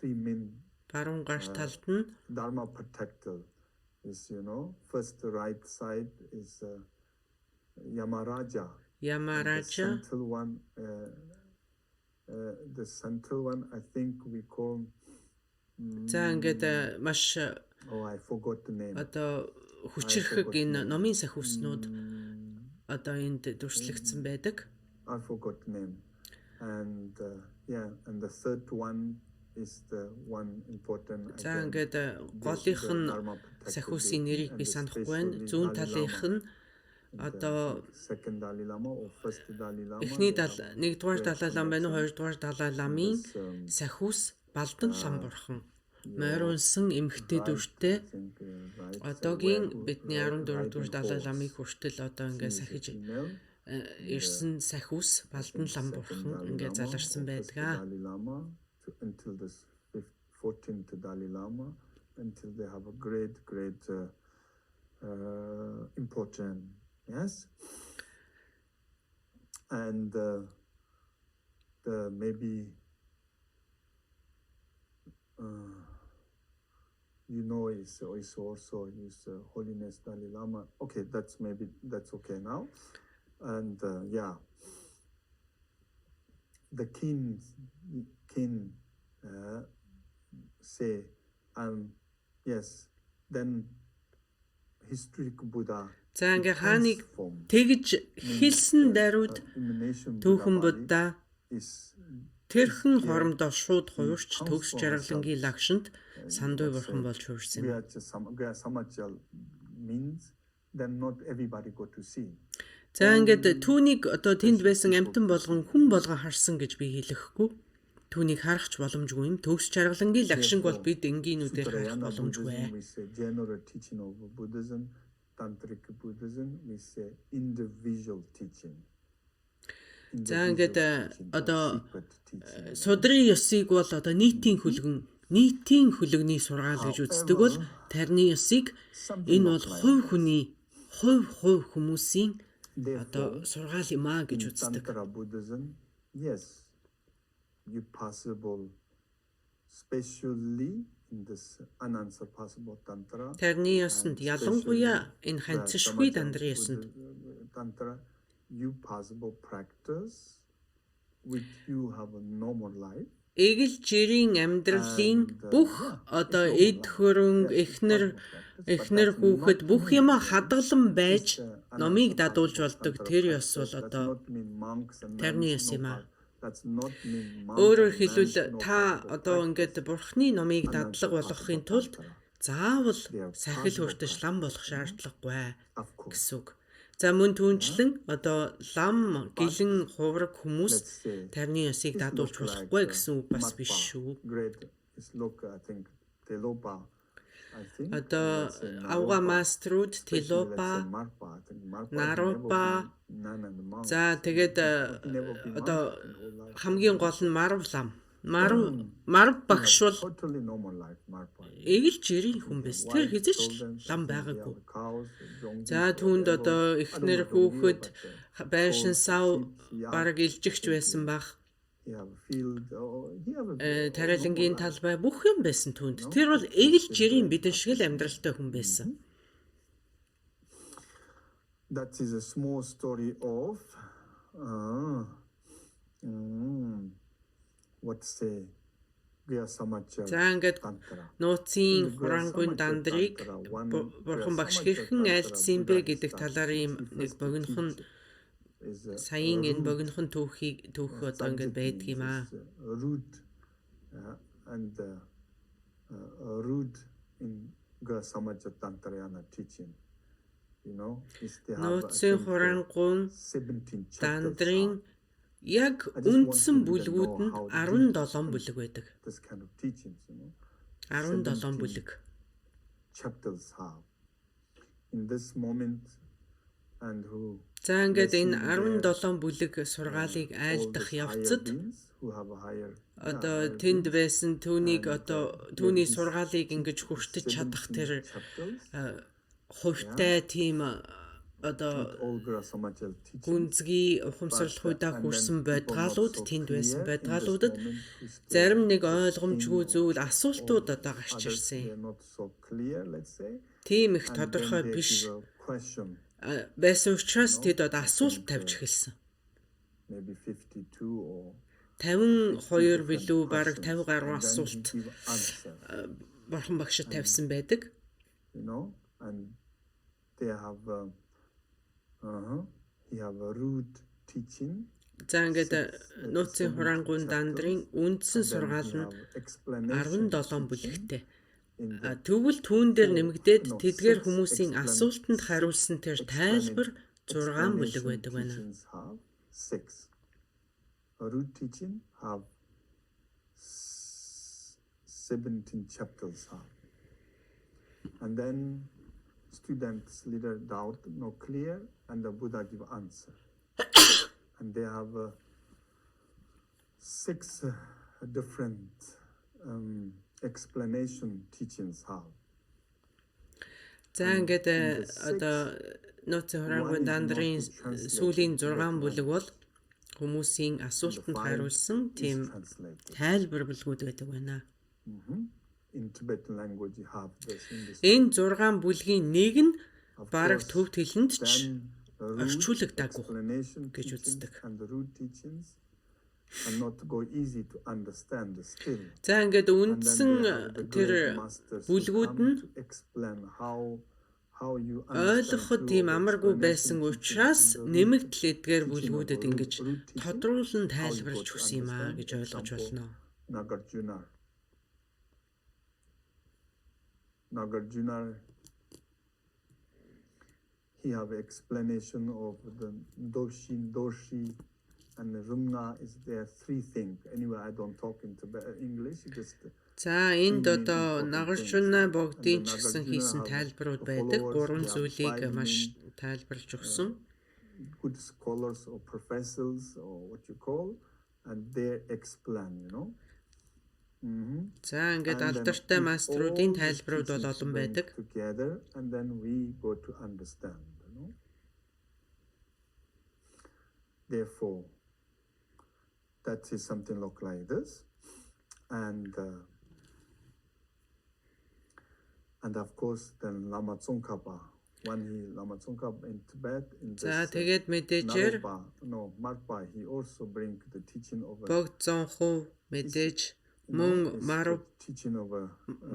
баруун гар талд нь Dharma protector is, you know, first the right side is Yamaraja. Yamaraja. The central one I think we call За ингээд маш I forgot the name. Одоо хүчрхэг энэ номын сахиуснууд одоо энд дүрслэгдсэн байдаг. I forgot the name. And and the third one is the one important. За ингээд голынх нь сахиусын нэрийг би санахгүй байна. Зүүн талынх нь одоо second Dalai Lama or first Dalai Lama. Эхний нэгдүгээр Далай лам байна уу, хоёрдугаар Далай ламын сахиус Балдан лам бурхан. Морьунсан эмхтэй дүртэй одоогийн бидний 14 дугаар Далай ламыг хүртэл одоо ингээд сахиж ирсэн сахиус Балдан лам бурхан ингээд заларсан байдаг. Until this 14th Dalai Lama, until they have a great important, yes, and the maybe you know is also is Holiness Dalai Lama. Okay, that's okay now, and the king say yes, then historic Buddha. За ингээ хааныг тэгж хэлсэн даруйд түүхэн Будда тэрхэн хоромдоо шууд хувирч төгс жаргалангийн лагшинд сандуй бурхан болж хувирсан юм. За ингээд түүнийг одоо тэнд байсан амтан болгон хүн болгон харсан гэж би хэлэхгүй. Түүнийг харахч боломжгүй юм. Төгс жаргалангийн лагшинг бол бид энгийнүүдээр харах боломжгүй. Tantric Buddhism is individual teaching. За ингээд одоо судрын ёсыг бол одоо нийтийн хөлөгний сургаал гэж үздэг бол тарны ёсыг энэ бол хувь хүмүүсийн одоо сургаал юм аа гэж үздэг. Yes, you possible especially in this unsurpassable tantra. Тарны ёсонд ялангуяа энэ ханцшгүй дандрын ёсонд tantra you possible practice which you have a normal life. эгэл жирийн амьдралын бүх одоо эд хөрөнгө эхнэр хүүхэд бүх юм хадгалан байж номыг дадуулж болдог тэр ёс бол одоо тарны ёс юм аа. Өөрөөр хэлбэл та одоо ингээд бурхны номыг дадлаг болгохын тулд заавал сахил хүртэж лам болох шаардлагагүй гэсэн үг. За мөн түүнчлэн одоо лам гэлэн хувраг хүмүүс тарны ёсыг дадуулж болохгүй гэсэн үг бас биш шүү. Одоо авга маструуд Телопа, Наропа, за тэгээд одоо хамгийн гол нь Марв лам. Марв багш бол эгэл жирийн хүн байс. Тэр хизээч лам байгаагүй. За түүнд одоо эхнэр хүүхэд байшин сав бараг илжигч байсан баг. Тариалангийн талбай бүх юм байсан түүнд. Тэр бол эгэл жирийн бидэн шиг л амьдралтай хүн байсан. That is a small story of what say За ингээд нууцын хураангуйн дандрыг бурхан багш хэрхэн айлтсан бэ гэдэг талаар ийм нэг богинохон саяын энэ богинохон түүх одоо ингээд байдаг юм аа. And Rude in Samaja Tantrayana teaching. You know, нууцын хураангуйн дандрын яг үндсэн бүлгүүд нь 17 бүлэг байдаг. 17 бүлэг. Chapters have in this moment and who За ингээд энэ 17 бүлэг сургаалыг айлдах явцад одоо тэнд байсан түүнийг одоо түүний сургаалыг ингэж хүртэж чадах тэр хувьтай тийм одоо гүнзгий ухамсарлахуйдаа хүрсэн бодгаалууд тэнд байсан бодгаалуудад зарим нэг ойлгомжгүй зүйл асуултууд одоо гарч ирсэн. Тийм их тодорхой биш байсан учраас тэд одоо асуулт тавьж эхэлсэн. 52 билүү бараг 50 гаруй асуулт бурхан багшид тавьсан байдаг. You know, and they have a rude teaching. За ингээд нууцын хураангуйн дандрын үндсэн сургаал нь 17 бүлэгтэй. Тэгвэл түүн дээр нэмэгдээд тэдгээр хүмүүсийн асуултанд хариулсан тэр тайлбар 6 бүлэг байдаг байна. Rude teaching have 17 chapters have. And then students leader doubt no clear and the Buddha give answer. And they have 6 different explanation teachings have. За ингээд одоо нууцын хураангуйн дандрын сүүлийн 6 бүлэг бол хүмүүсийн асуултанд хариулсан тийм тайлбар бүлгүүд байдаг байна. In Tibetan language you have this in this. Энэ 6 бүлгийн нэг нь бараг төвд хэлэнд ч орчуулагдаагүй гэж үздэг. And the root teachings are not go easy to understand still. За ингээд үндсэн тэр бүлгүүд нь ойлгоход тийм амаргүй байсан учраас нэмэгдэл эдгээр бүлгүүдэд ингэж тодруулан тайлбарлаж өгсөн юм аа гэж ойлгож болно. Nagarjuna, he have explanation of the doshi, and the rumna is there 3 things. Anyway, I don't talk in English. Just. За энд одоо нагарчуна богдын ч гэсэн хийсэн тайлбарууд байдаг. 3 зүйлийг маш тайлбарлаж өгсөн. Good scholars or professors or what you call, and they explain, you know. За ингээд алдартай маструудын тайлбарууд бол олон байдаг. And then we go to understand, you know. Therefore, that is something look like this, and of course then Lama Tsongkhapa. when he Lama Tsongkhapa in Tibet in За this тэгээд мэдээжээр Marpa, he also bring the teaching of богд 100% мэдээж мөн Марав teaching of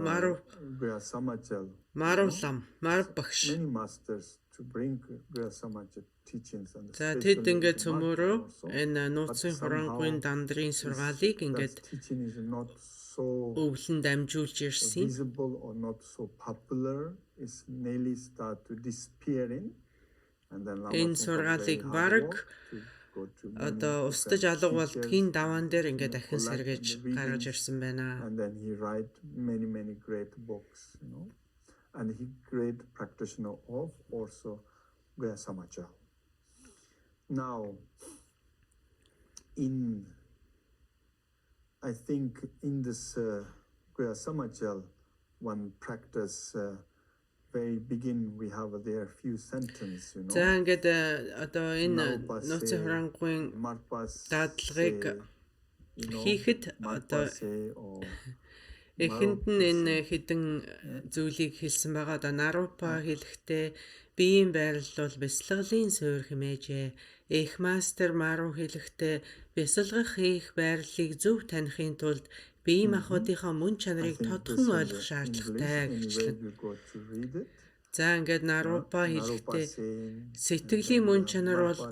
Марав Guya Samachal. Марвлам Марв багш. Many masters to bring Guya Samachal teachings and За тэд ингээд цөмөрөө энэ нууцын хураангуйн дандрын сургаалыг ингээд teaching is not so өвлөн дамжуулж ирсэн. visible or not so popular. It's nearly start to disappearing, and then Энэ сургаалыг бараг одоо устж алга болдгийн даваан дээр ингээд дахин сэргээж гаргаж ирсэн байна. and then he write many great books, and he great practitioner of also Guya Samachal. Now, I think in this Guya Samachal, one practice very begin we have there few sentence, За ингээд одоо энэ нууцын хураангуйн даатлагыг хийхэд одоо эхэнд нь энэ хідэн зүйлийг хэлсэн байгаа. Одоо Нарупа хэлэхдээ биеийн байрлал бясалгалын суурь хэмээжээ. Их мастер Мару хэлэхдээ бясалгах хийх байрлалыг зөв танихын тулд бие махбодынхаа мөн чанарыг тодхон ойлгох шаардлагатай гэжлэн. За ингээд Нарупа хэлэхдээ сэтгэлийн мөн чанар бол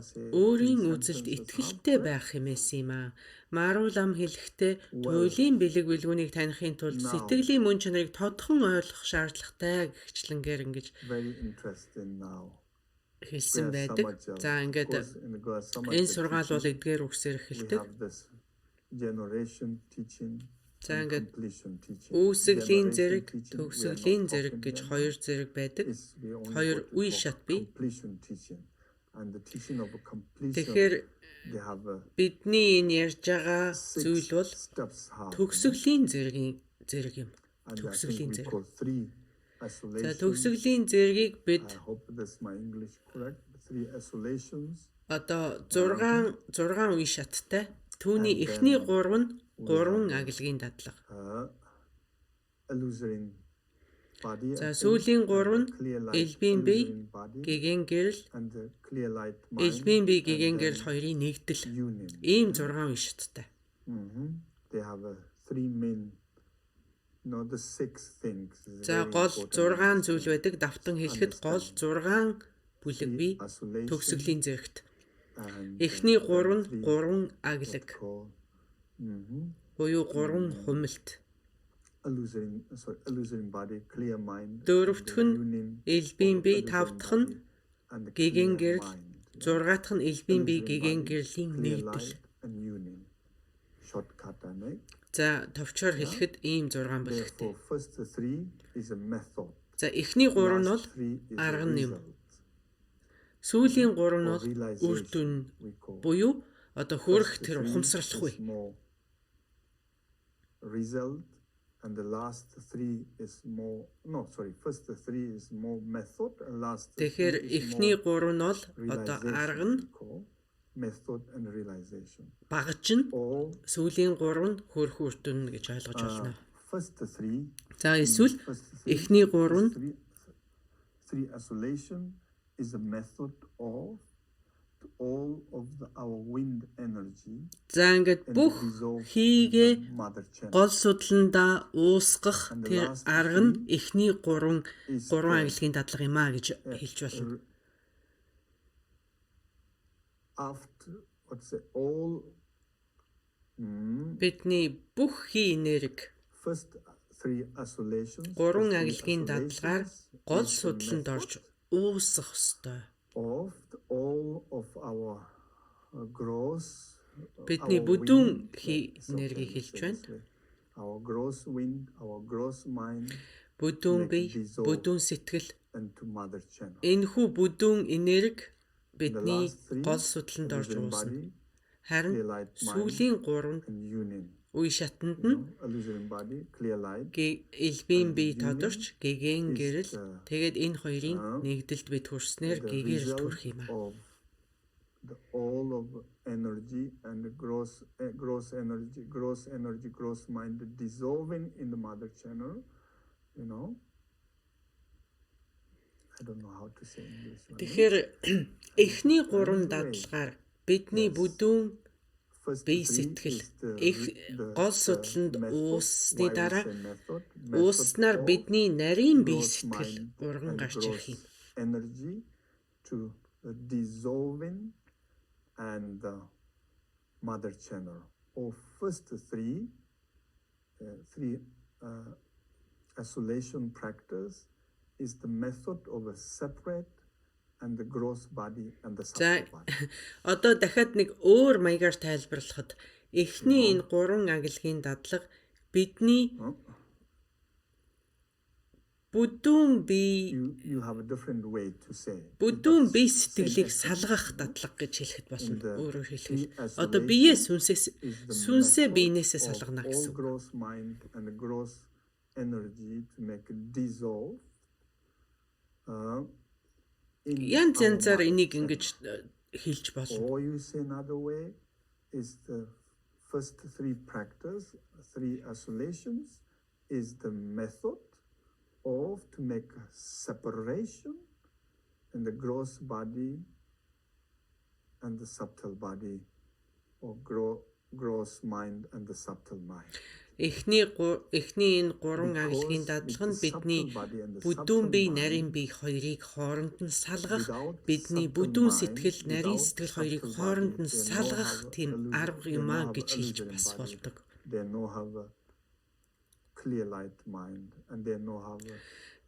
өөрийн үзэлд итгэлтэй байх хэмээсэн юм аа. Марулам хэлэхдээ туйлын бэлэг бэлгүүнийг танихын тулд сэтгэлийн мөн чанарыг тодхон ойлгох шаардлагатай гэжлэнгээр ингэж хэлсэн байдаг. За ингээд энэ сургаал бол эдгээр үгсээр эхэлдэг. За ингээд үүсгэлийн зэрэг, төгсгөлийн зэрэг гэж хоёр зэрэг байдаг. Хоёр үе шат бий. Тэгэхээр бидний энэ ярьж байгаа зүйл бол төгсгөлийн зэрэг юм. Төгсгөлийн зэрэг. За төгсгөлийн зэргийг бид одоо 6 үе шаттай. Түүний эхний 3 нь 3 агилгын дадлага. За сүүлийн 3 нь элбийн бие, гэгэн гэрэл, элбийн бие, гэгэн гэрэл хоёрын нэгдэл. Ийм 6 үе шаттай. За гол 6 зүйл байдаг. Давтан хэлэхэд гол 6 бүлэг бие төгсгөлийн зэрэгт. Эхний 3 нь 3 аглаг. Буюу 3 хумилт. Дөрөвдөх нь элбийн бие, тавдах нь гэгэн гэрэл, зургаадах нь элбийн бие, гэгэн гэрлийн нэгдэл. За товчоор хэлэхэд ийм 6 бүлэгтэй. За эхний 3 нь бол арга нь юм. Сүүлийн 3 нь бол үр дүн буюу одоо хүрэх тэр ухамсарлах үе. And the last 3 is more first 3 is more method and last. Тэгэхээр эхний 3 нь бол одоо арга нь method and realization. Багж нь сүүлийн 3 нь хүрэх үр дүн гэж ойлгож байна. First 3. За эсвэл эхний 3 нь isolation is a method of all of our wind energy. За ингээд бүх хийгээ гол судландаа уусгах тэр арга нь эхний 3 агилгын дадлага юм а гэж хэлж болно. After all бидний бүх хий энерги first 3 isolations 3 агилгын дадлагаар гол судланд орж уусах ёстой. Of all of our gross бидний бүдүүн хий энерги хэлж байна. Our gross wind, our gross mind, бүдүүн бие, бүдүүн сэтгэл, энэ энэхүү бүдүүн энерги бидний гол судланд орж уусна. Харин сүүлийн 3 үе шатанд нь элбийн бие тодорч, гэгэн гэрэл, тэгээд энэ хоёрын нэгдэлд бид хүрснээр гэгээрэлд хүрэх юм аа. All of energy and gross mind dissolving in the mother channel, I don't know how to say English. Тэгэхээр эхний 3 дадлагаар бидний бүдүүн бие сэтгэл их гол судланд уусны дараа ууснаар бидний нарийн бие сэтгэл урган гарч ирэх юм. Energy to dissolving and mother channel. Or first three isolation practice is the method of a separate and the gross body and the subtle body. Одоо дахиад нэг өөр маягаар тайлбарлахад эхний энэ 3 агилгын дадлага бидний бүдүүн бие You have a different way to say. Бүдүүн бие сэтгэлийг салгах дадлага гэж хэлэхэд болно. Өөрөөр хэлбэл одоо биеэ сүнсээ биенээсээ салгана гэсэн. Gross mind and the gross energy to make it dissolve. Янз янзаар энийг ингэж хэлж болно. Or you say another way is the first three practice, three isolations is the method of to make a separation in the gross body and the subtle body, or gross mind and the subtle mind. Эхний энэ 3 агилгын дадлага нь бидний бүдүүн бие, нарийн бие хоёрыг хооронд нь салгах, бидний бүдүүн сэтгэл, нарийн сэтгэл хоёрыг хооронд нь салгах тийм арга юм а гэж хэлж бас болдог.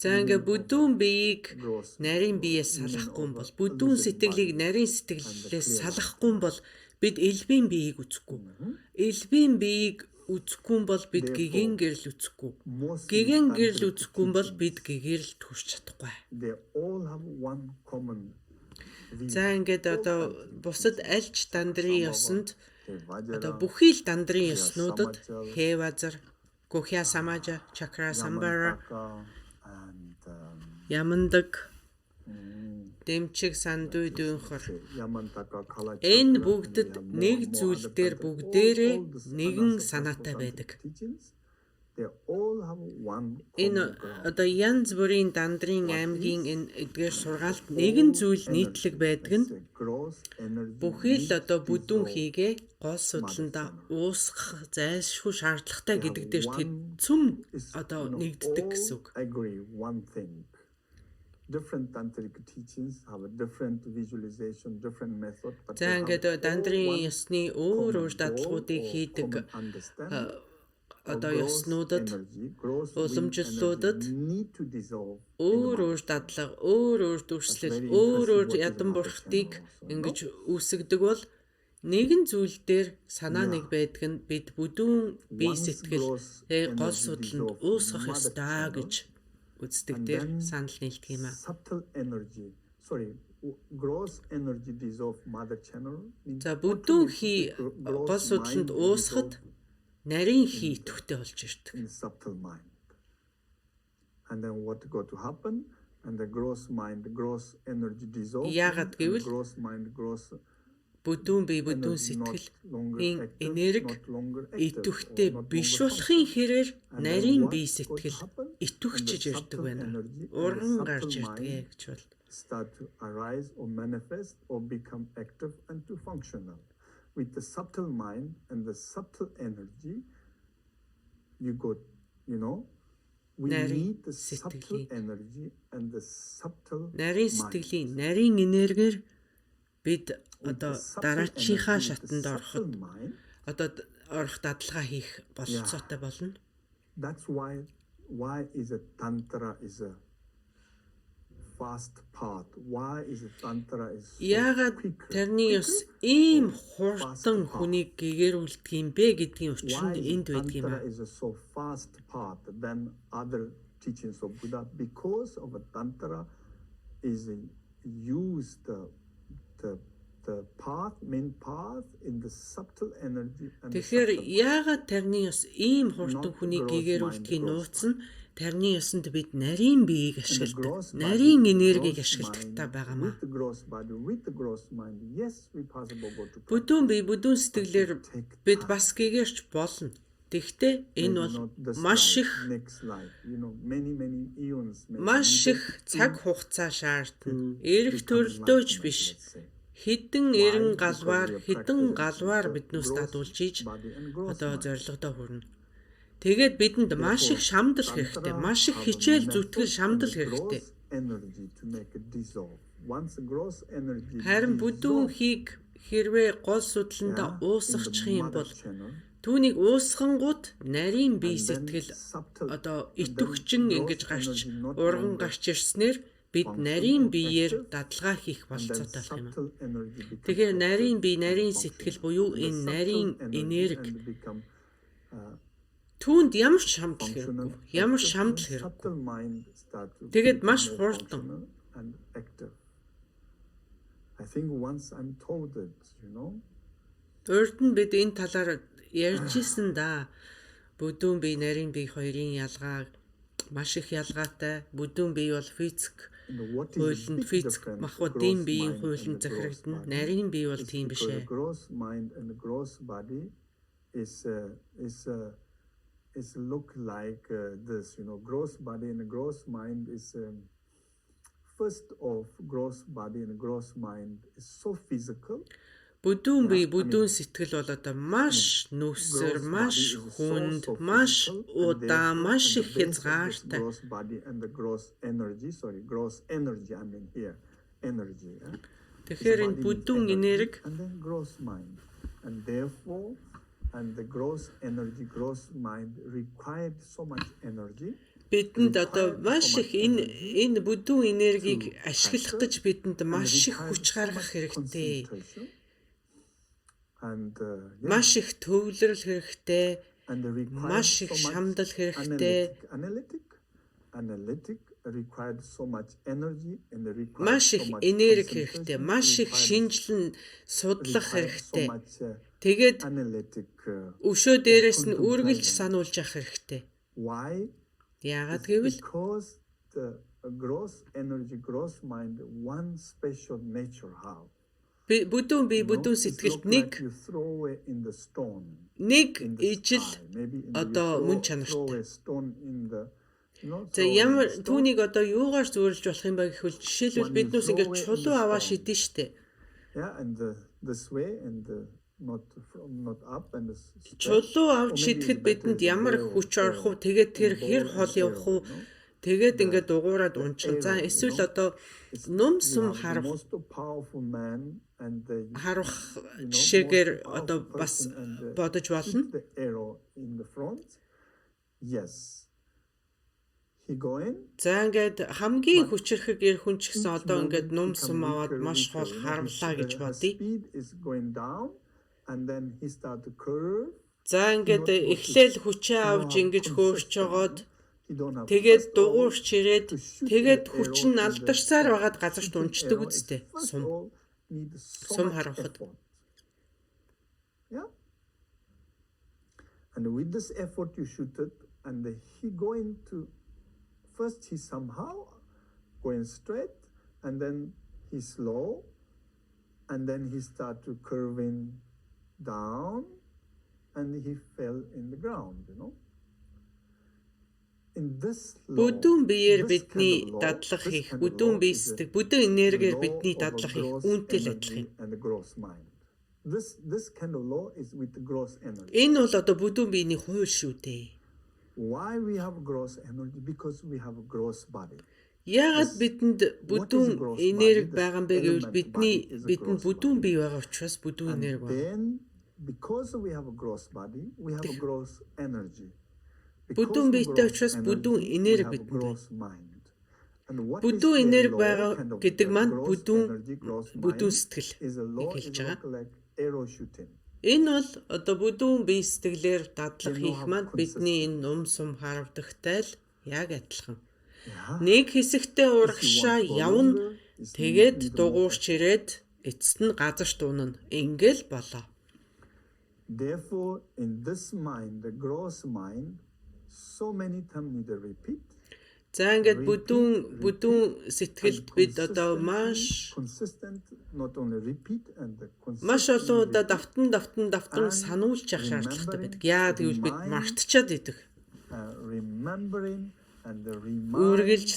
За ингээ бүдүүн биеийг нарийн биеэс салахгүй юм бол, бүдүүн сэтгэлийг нарийн сэтгэлээс салахгүй юм бол бид элбийн биеийг үзэхгүй. Элбийн биеийг үзэхгүй бол бид гэгээн гэрэл үзэхгүй. Гэгээн гэрэл үзэхгүй бол бид гэгээрэлд хүрч чадахгүй. За ингээд одоо бусад альч дандрын ёсонд одоо бүхий л дандрын ёснуудад хэвазар, гохя самажа, чакра самбара, ямандаг, дэмчиг сандуй дүүнхэр энэ бүгдэд нэг зүйл дээр бүгдээрээ нэгэн санаатай байдаг. Энэ одоо янз бүрийн дандрын аймгийн энэ эдгээр сургаалт нэгэн зүйл нийтлэг байдаг нь бүхий л одоо бүдүүн хийгээ гол судланда уусгах зайлшгүй шаардлагатай гэдэг дээр тэд цөм одоо нэгддэг гэсэн үг. Different tantric teachings have a different visualization, different method. За ингээд дандрын ёсны өөр дадлагуудыг хийдэг одоо ёснуудад, уламжлалуудад өөр дадлага, өөр дүрслэл, өөр ядан бурхтыг ингэж үүсгдэг бол нэгэн зүйл дээр санаа нэг байдаг нь бид бүдүүн бие сэтгэл гол судланд уусгах ёстой гэж үздэг дээр санал нийлдэг юм а. Gross energy dissolve mother channel. За бүдүүн хий гол судланд уусгахад нарийн хий идэвхтэй болж ирдэг. And then what go to happen and the gross mind, gross energy dissolve. Яагаад гэвэл бүдүүн бие, бүдүүн сэтгэл энерги идэвхтэй биш болохын хэрээр нарийн бие сэтгэл идэвхжиж ирдэг байна. Урган гарч ирдэг гэж бол. Start to arise or manifest or become active and to functional. With the subtle mind and the subtle energy, you go, you know, we need the subtle energy and the subtle нарийн сэтгэлийн, нарийн энергиэр бид одоо дараачийнхаа шатанд ороход одоо орох дадлага хийх бололцоотой болно. That's why is a tantra is a fast path. Why is a tantra is so яагаад тэрний ёс ийм хурдан хүнийг гэгэрүүлдэг юм бэ гэдгийн учир нь энд байдаг юм аа. Is a so fast path than other teachings of Buddha because of a tantra is use the path, main path in the subtle energy and тэгэхээр яагаад тэрний ёс ийм хурдан хүнийг гэгэрүүлдгийг нууц нь тэрний ёсонд бид нарийн биеийг ашигладаг, нарийн энергийг ашигладагтай байгаамаа. Бүдүүн бие, бүдүүн сэтгэлээр бид бас гэгэрч болно. Тэгэхдээ энэ бол маш их цаг хугацаа шаардна. Эрэх төрөлдөөж биш. Хэдэн галваар биднээс дадуулж ийж одоо зорилгодоо хүрнэ. Тэгээд бидэнд маш их шамдал хэрэгтэй. Маш их хичээл зүтгэл шамдал хэрэгтэй. Харин бүдүүнхийг хэрвээ гол судланда уусгачих юм бол түүнийг уусгангууд нарийн бие сэтгэл одоо итвхчин ингэж гарч урган гарч ирснээр бид нарийн биеэр дадалгаа хийх болцоотой болох юм. Тэгэхээр нарийн бие, нарийн сэтгэл буюу энэ нарийн энерги түүнд ямар ч шамдал хэрэггүй. Тэгээд маш хурдан. Урд нь бид энэ талаар ярьжсэн да. Бүдүүн бие, нарийн бие хоёрын ялгаа маш их ялгаатай. Бүдүүн бие бол физик махбодын биеийн хуулинд захирагдана. Нарийн бие бол тийм биш ээ. Is look like this, gross body and gross mind is first of gross body and gross mind is so physical. Бүдүүн бие, бүдүүн сэтгэл бол одоо маш нүсэр, маш хүнд, маш удаан, маш их хязгаартай. Gross body and the gross energy, gross energy, I mean here, energy. Тэгэхээр энэ бүдүүн энерги and then gross mind, and therefore and the gross energy, gross mind required so much energy. Бидэнд одоо маш их энэ бүдүүн энергийг ашиглах гэж бидэнд маш их хүч гаргах хэрэгтэй. Маш их төвлөрөл хэрэгтэй. Маш их шамдал хэрэгтэй. Analytic required so much energy and required маш их энерги хэрэгтэй. Маш их шинжилэн судлах хэрэгтэй. Тэгээд өшөө дээрээс нь үргэлж сануулж явах хэрэгтэй. Why? Яагаад гэвэл because the gross energy, gross mind one special nature have. Бүдүүн бие, бүдүүн сэтгэлд нэг ижил одоо мөн чанартай. Ямар түүнийг одоо юугаар зөвөрлж болох юм бэ гэвэл жишээлбэл биднээс ингээд чулуу аваа шидэн штэ. Чулуу авч шидэхэд бидэнд ямар хүч орох вэ? Тэгээд тэр хэр хол явах вэ? Тэгээд ингээд дугуураад унчих. За эсвэл одоо нум сум харах жишээгээр одоо бас бодож болно. За ингээд хамгийн хүчрхэг эр хүн ч гэсэн одоо ингээд нум сум аваад маш хол харамлаа гэж бодъё. За ингээд эхлээл хүчээ авч ингэж хөөрч жогоод тэгээд дугуурч ирээд тэгээд хүч нь алдарсаар байгаад газарт унцдаг үстэй. Сум харахад. And with this effort you shoot it, and he going to first he somehow going straight, and then he slow, and then he start to curving down, and he fell in the ground, In this law, бүдүүн биеэр бидний дадлах хийх, бүдүүн бие сэтгэл, бүдүүн энергиэр бидний дадлах хийх үүнтэй л адилхан юм. This kind of law is with the gross energy. Энэ бол одоо бүдүүн биений хууль шүү дээ. Why we have gross energy? Because we have a gross body. Яагаад бидэнд бүдүүн энерги байгаа юм бэ гэвэл бидэнд бүдүүн бие байгаа учраас бүдүүн энерги байна. Then because we have a gross body, we have a gross energy. Бүдүүн биетэй учраас бүдүүн энерги бидэнд байна. Бүдүүн энерги байгаа гэдэг маань бүдүүн сэтгэл хэлж байгаа. Энэ бол одоо бүдүүн бие сэтгэлээр дадлах хийх маань бидний энэ нум сум харавдагтай л яг адилхан. Нэг хэсэгтээ урагшаа явна, тэгээд дугуурч ирээд эцэст нь газарт унана. Ингээл болоо. Therefore in this mind, the gross mind, so many times need to repeat. За ингээд бүдүүн сэтгэлд бид одоо маш consistent, not only repeat and маш олон удаа давтан сануулж явах шаардлагатай байдаг. Яагаад гэвэл бид мартчихад идэг. remembering and Үргэлж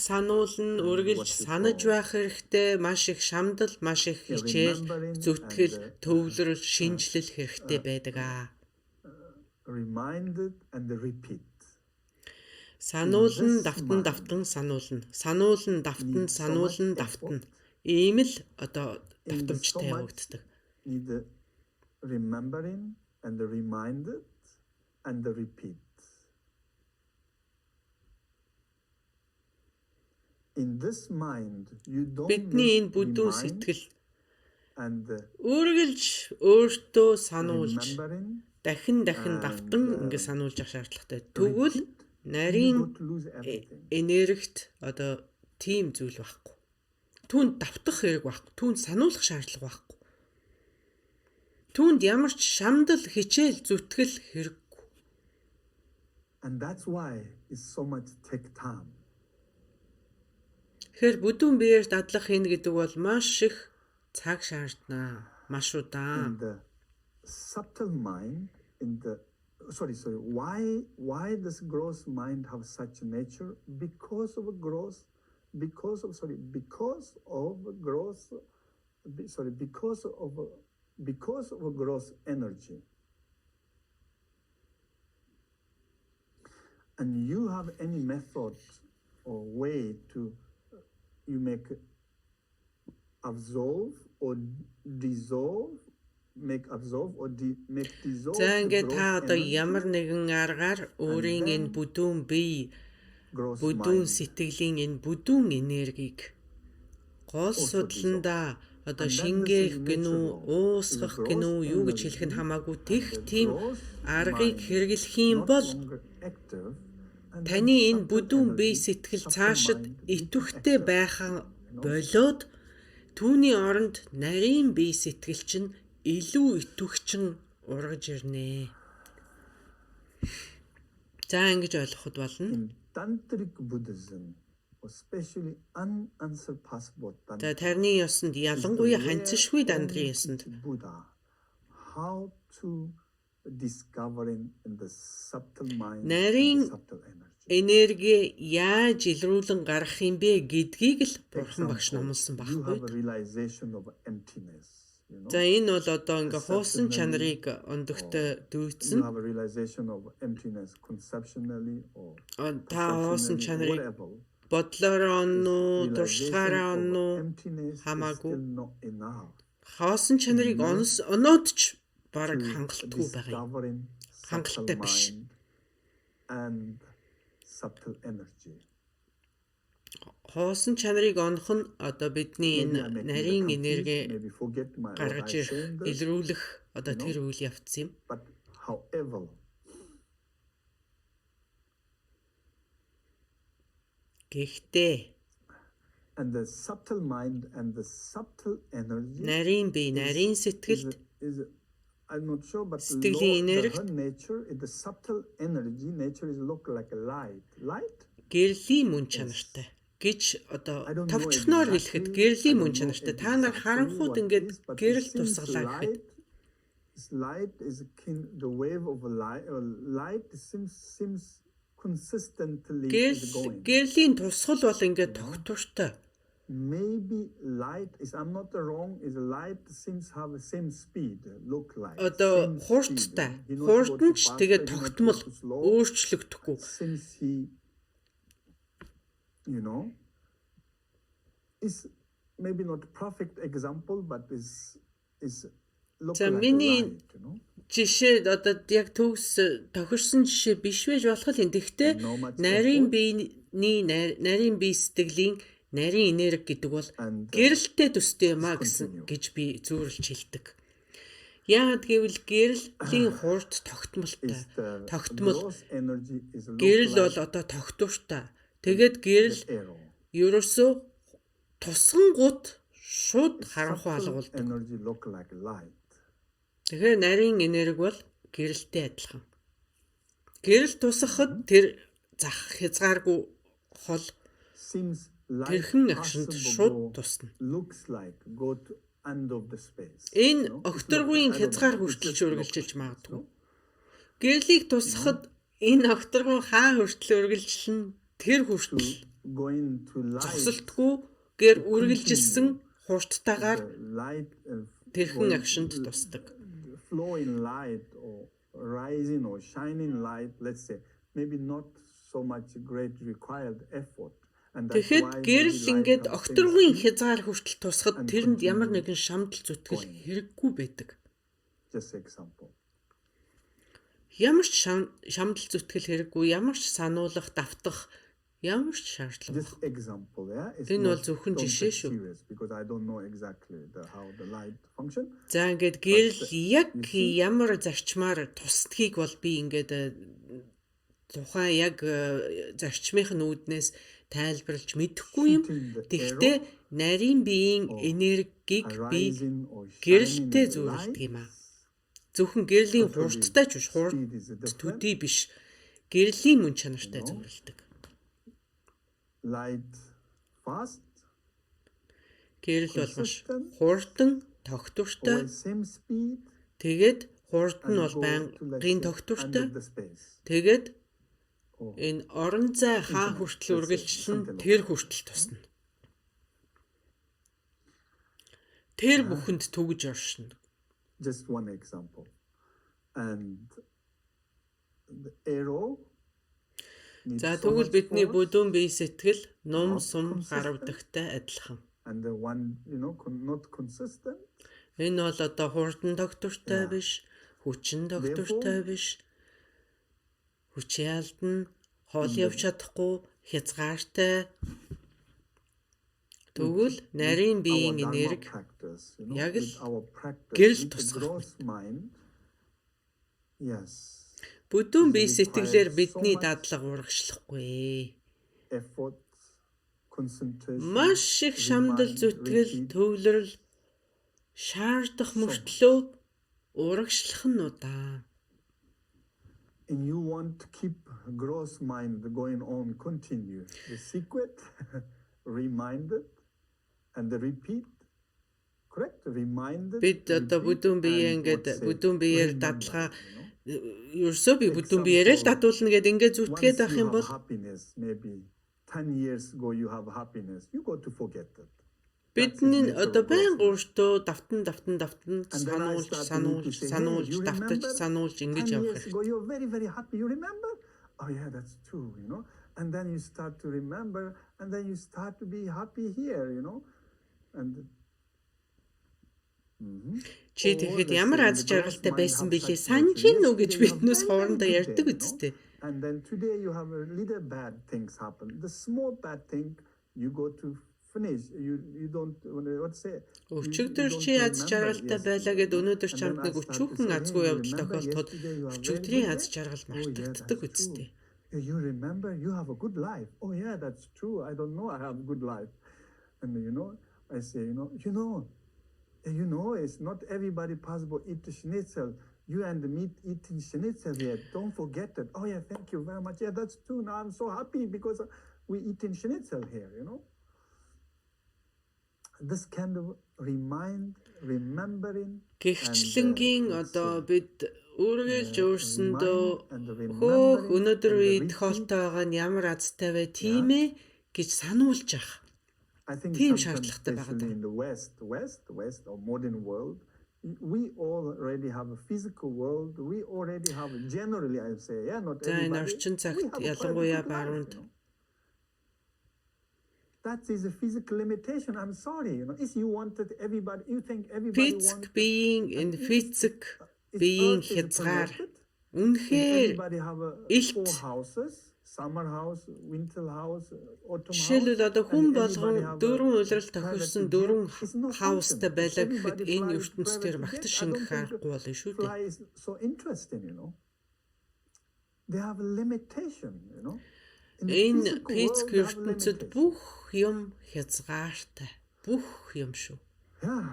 санаж байх хэрэгтэй, маш их шамдал, маш их хичээл, зүтгэл, төвлөрөл, шинжлэл хэрэгтэй байдаг аа. reminded and repeat. Сануулна, давтан сануулна. Ийм л одоо давтамжтай явагддаг. Need remembering and reminded and repeat. In this mind, you don't Бидний энэ бүдүүн сэтгэл үргэлж өөртөө сануулж дахин давтан ингэ сануулж явах шаардлагатай. Тэгвэл нарийн энергит одоо тийм зүйл байхгүй. Түүнд давтах хэрэг байхгүй. Түүнд сануулах шаардлага байхгүй. Түүнд ямар ч шамдал, хичээл, зүтгэл хэрэггүй. And that's why it's so much take time. Тэгэхээр бүдүүн биеэр дадлах хийнэ гэдэг бол маш их цаг шаардна. Маш удаан. In the subtle mind, why does gross mind have such nature? Because of gross energy. And you have any method or way to you make dissolve. За ингээд та одоо ямар нэгэн аргаар өөрийн энэ бүдүүн бие, бүдүүн сэтгэлийн энэ бүдүүн энергийг гол судландаа одоо шингээх гинүү, уусгах гинүү, юу гэж хэлэх нь хамаагүй тийм аргыг хэрэглэх юм бол таны энэ бүдүүн бие сэтгэл цаашид итвэхтэй байхаа болоод түүний оронд нарийн бие сэтгэл чинь илүү итвэхчин ургаж ирнэ. За ингэж ойлгоход болно. In tantric Buddhism, especially unanswered passport. За тарны ёсонд ялангуяа ханцшгүй дандрын ёсонд Buddha, how to discovering in the subtle mind, нарийн subtle energy. Энерги яаж илрүүлэн гарах юм бэ гэдгийг л Бурхан багш номлосон You байхгүй. have a realization of emptiness. За энэ бол одоо ингээ хуусан чанарыг ондогтой дүүцэн. You have a realization of emptiness conceptually or Та хуусан чанарыг whatever. бодлороо онно, туршлагаараа онно Emptiness is хамаагүй. still not enough. Хоосон чанарыг оноод ч бараг хангалтгүй байгаа юм. Discovering Хангалттай subtle биш. mind and subtle energy. Хоосон чанарыг онох нь одоо бидний энэ нарийн энерги Maybe forget my гаргаж ирэх, илрүүлэх одоо тэр үйл явц юм. But however, Гэхдээ and the subtle mind and the subtle energy нарийн бие, нарийн сэтгэлд is I'm not sure, but Сэтгэлийн энерги- her nature is the subtle energy. Nature is look like a light. Light? гэрлийн мөн чанартай гэж одоо товчхноор хэлэхэд гэрлийн мөн чанартай. Та нар харанхууд ингээд гэрэл тусгалаа гэхэд Light is the wave of light. Light seems consistently is going. гэрлийн тусгал бол ингээд тогтвортой. Maybe light is, I'm not wrong, is light seems have the same speed, look like. Одоо same хуурцтай. speed. You know, Хуурд нь ч to go тэгээд faster, тогтмол you know, to slow. өөрчлөгдөхгүй. Since he, is maybe not perfect example, but is look За like миний a light, жишээ одоо яг тохирсон жишээ биш байж болох юм. Гэхдээ нарийн бие сэтгэлийн нарийн энерги гэдэг бол гэрэлтэй төстэй юм а гэж би зүйрлж хэлдэг. Яагаад гэвэл гэрлийн хурд тогтмолтой. Тогтмол energy is гэрэл бол одоо тогтвортой. Тэгээд гэрэл ерөөсөө тусгангууд шууд харанхуй алгуулдаг. energy look like light. Тэгэхээр нарийн энерги бол гэрэлтэй адилхан. Гэрэл тусахад тэр зах хязгааргүй хол seems like тэрхэн агшинд possible шууд go- тусна. looks like go to end of the space. Энэ You know? It's огторгуйн not- I don't хязгаар know, it хүртэл just looks үргэлжилж like магадгүй. this, no? Гэрлийг тусахад энэ огторгуйн хаа хүртэл үргэлжилнэ тэр хүртэл Going to light, зогсолтгүй гэр үргэлжилсэн хурдтайгаар the light тэрхэн агшинд тусдаг. flowing light or rising or shining light, let's say, maybe not so much great required effort. And that's Тэгэхэд why гэрэл maybe light ингээд has огторгуйн sensitivity. хязгаар хүртэл тусахад тэрэнд ямар нэгэн шамдал зүтгэл хэрэггүй байдаг. Just example. Ямар ч шамдал зүтгэл хэрэггүй, ямар ч сануулгах, давтах, ямар ч шаардлага. Just example, yeah. It's Энэ бол not- зөвхөн don't жишээ take шүү. serious because I don't know exactly how the light function. За ингээд гэрэл яг ямар зарчмаар тусдгийг бол би ингээд тухайн яг зарчмынх нь үүднээс тайлбарлаж мэдэхгүй юм. Тэгвэл нарийн биеийн энергийг би Rising or гэрэлтэй shining зөвлөдөг light юм аа. Зөвхөн гэрлийн хурдтай ч биш, хурд speed is different. төдий биш. Гэрлийн мөн чанартай зөвлөдөг. Light fast Гэрэл бол маш Consistent. хурдан, тогтвортой. or same speed Тэгээд хурд нь and бол go to, байнгын let's say, end тогтвортой. of the space. Тэгээд Oh. энэ орон зай хаа хүртэл үргэлжлэн тэр хүртэл тусна. Тэр бүхэнд төгж оршино. Just one example. And the arrow needs За so тэгвэл much бидний force, бүдүүн бие сэтгэл ном not сум consistent. харавдагтай адилхан. and the one, not consistent. Энэ бол одоо хурдан тогтвортой Yeah. биш, хүчин тогтвортой биш. Хүч яалдна, хоол явж чадахгүй, хязгаартай. Тэгвэл нарийн биеийн Our Dharma энерги practice, яг with л our practice, гэрэл with the тусгах gross mind, yes, бүдүүн бие Requires сэтгэлээр so бидний much дадлага урагшлахгүй. effort, concentration, Маш их шамдал remind, зүтгэл, repeat. төвлөрөл шаардах мөртлөө урагшлах нь удаа. And you want to keep gross mind going on, continue. The secret, remind it, and the repeat. Correct? Remind it. Бид одоо repeat, бүдүүн биеэ and ингээд what's it? бүдүүн биеэр Remember, дадлага you know. ерөөсөө би бүдүүн биеэрээ л дадуулна гэд ингээд Once зүтгээд байх you юм бол have happiness, maybe 10 years ago you have happiness, you go to forget it. бидний That's the одоо nature of байн gross mind. өөртөө And then I start to say, hey, you remember сануулж 10 ингэж явах years ago, you're very, very happy. You remember? Oh, yeah, that's true, And then you start to remember, and then you start to be happy here, And Чи тэгэхэд ямар аз жаргалтай байсан бэлээ санаж гин үү гэж биднээс хоорондоо ярьдаг үсттэй. And then today you have a little bad things happen. The small bad thing you go to finish. You don't what's say. Өчигдөр чи аз жаргалтай байлаа гэд өнөөдөр чамд нэг өчүүхэн азгүй явдал тохиолдоход өчигдрийн аз жаргал мартагддаг үсттэй. You remember you have a good life. Oh yeah, that's true. I don't know I have a good life. And I say, it's not everybody possible eat schnitzel. You and me eating schnitzel here. Don't forget it. Oh yeah, thank you very much. Yeah, that's true. Now I'm so happy because we eating schnitzel here, This kind of remembering. Гэгчлэнгийн одоо бид үргэлж өөрсөндөө хөөх өнөөдөр үе тохиолтой байгаа нь ямар азтай вэ тийм ээ гэж сануулж ах. I think Тийм sometimes, шаардлагатай байгаа especially даа. in the West or modern world, we already have a physical world. We already have generally, I say, not За энэ everybody. орчин We цагт have a quite ялангуяа good life, баруунд That is a physical limitation. I'm sorry. If you wanted everybody, you think everybody физик wants. биеийн энэ физик биеийн хязгаар үнэхээр Everybody have илт. 4 houses, summer house, winter house, autumn house. жишээлбэл одоо хүн and болгон everybody have a дөрвөн улирал тохирсон private дөрвөн jet. It's not хаустай function. байлаа Everybody гэхэд энэ flies ертөнцийн private магтаж jet. I шингэх don't think аргагүй болно шүү дээ. Fly is so interesting, They have a limitation, In the Энэ physical физик world, they have a ертөнцид limitation. бүх юм хязгаартай. Бүх юм шүү. Yeah.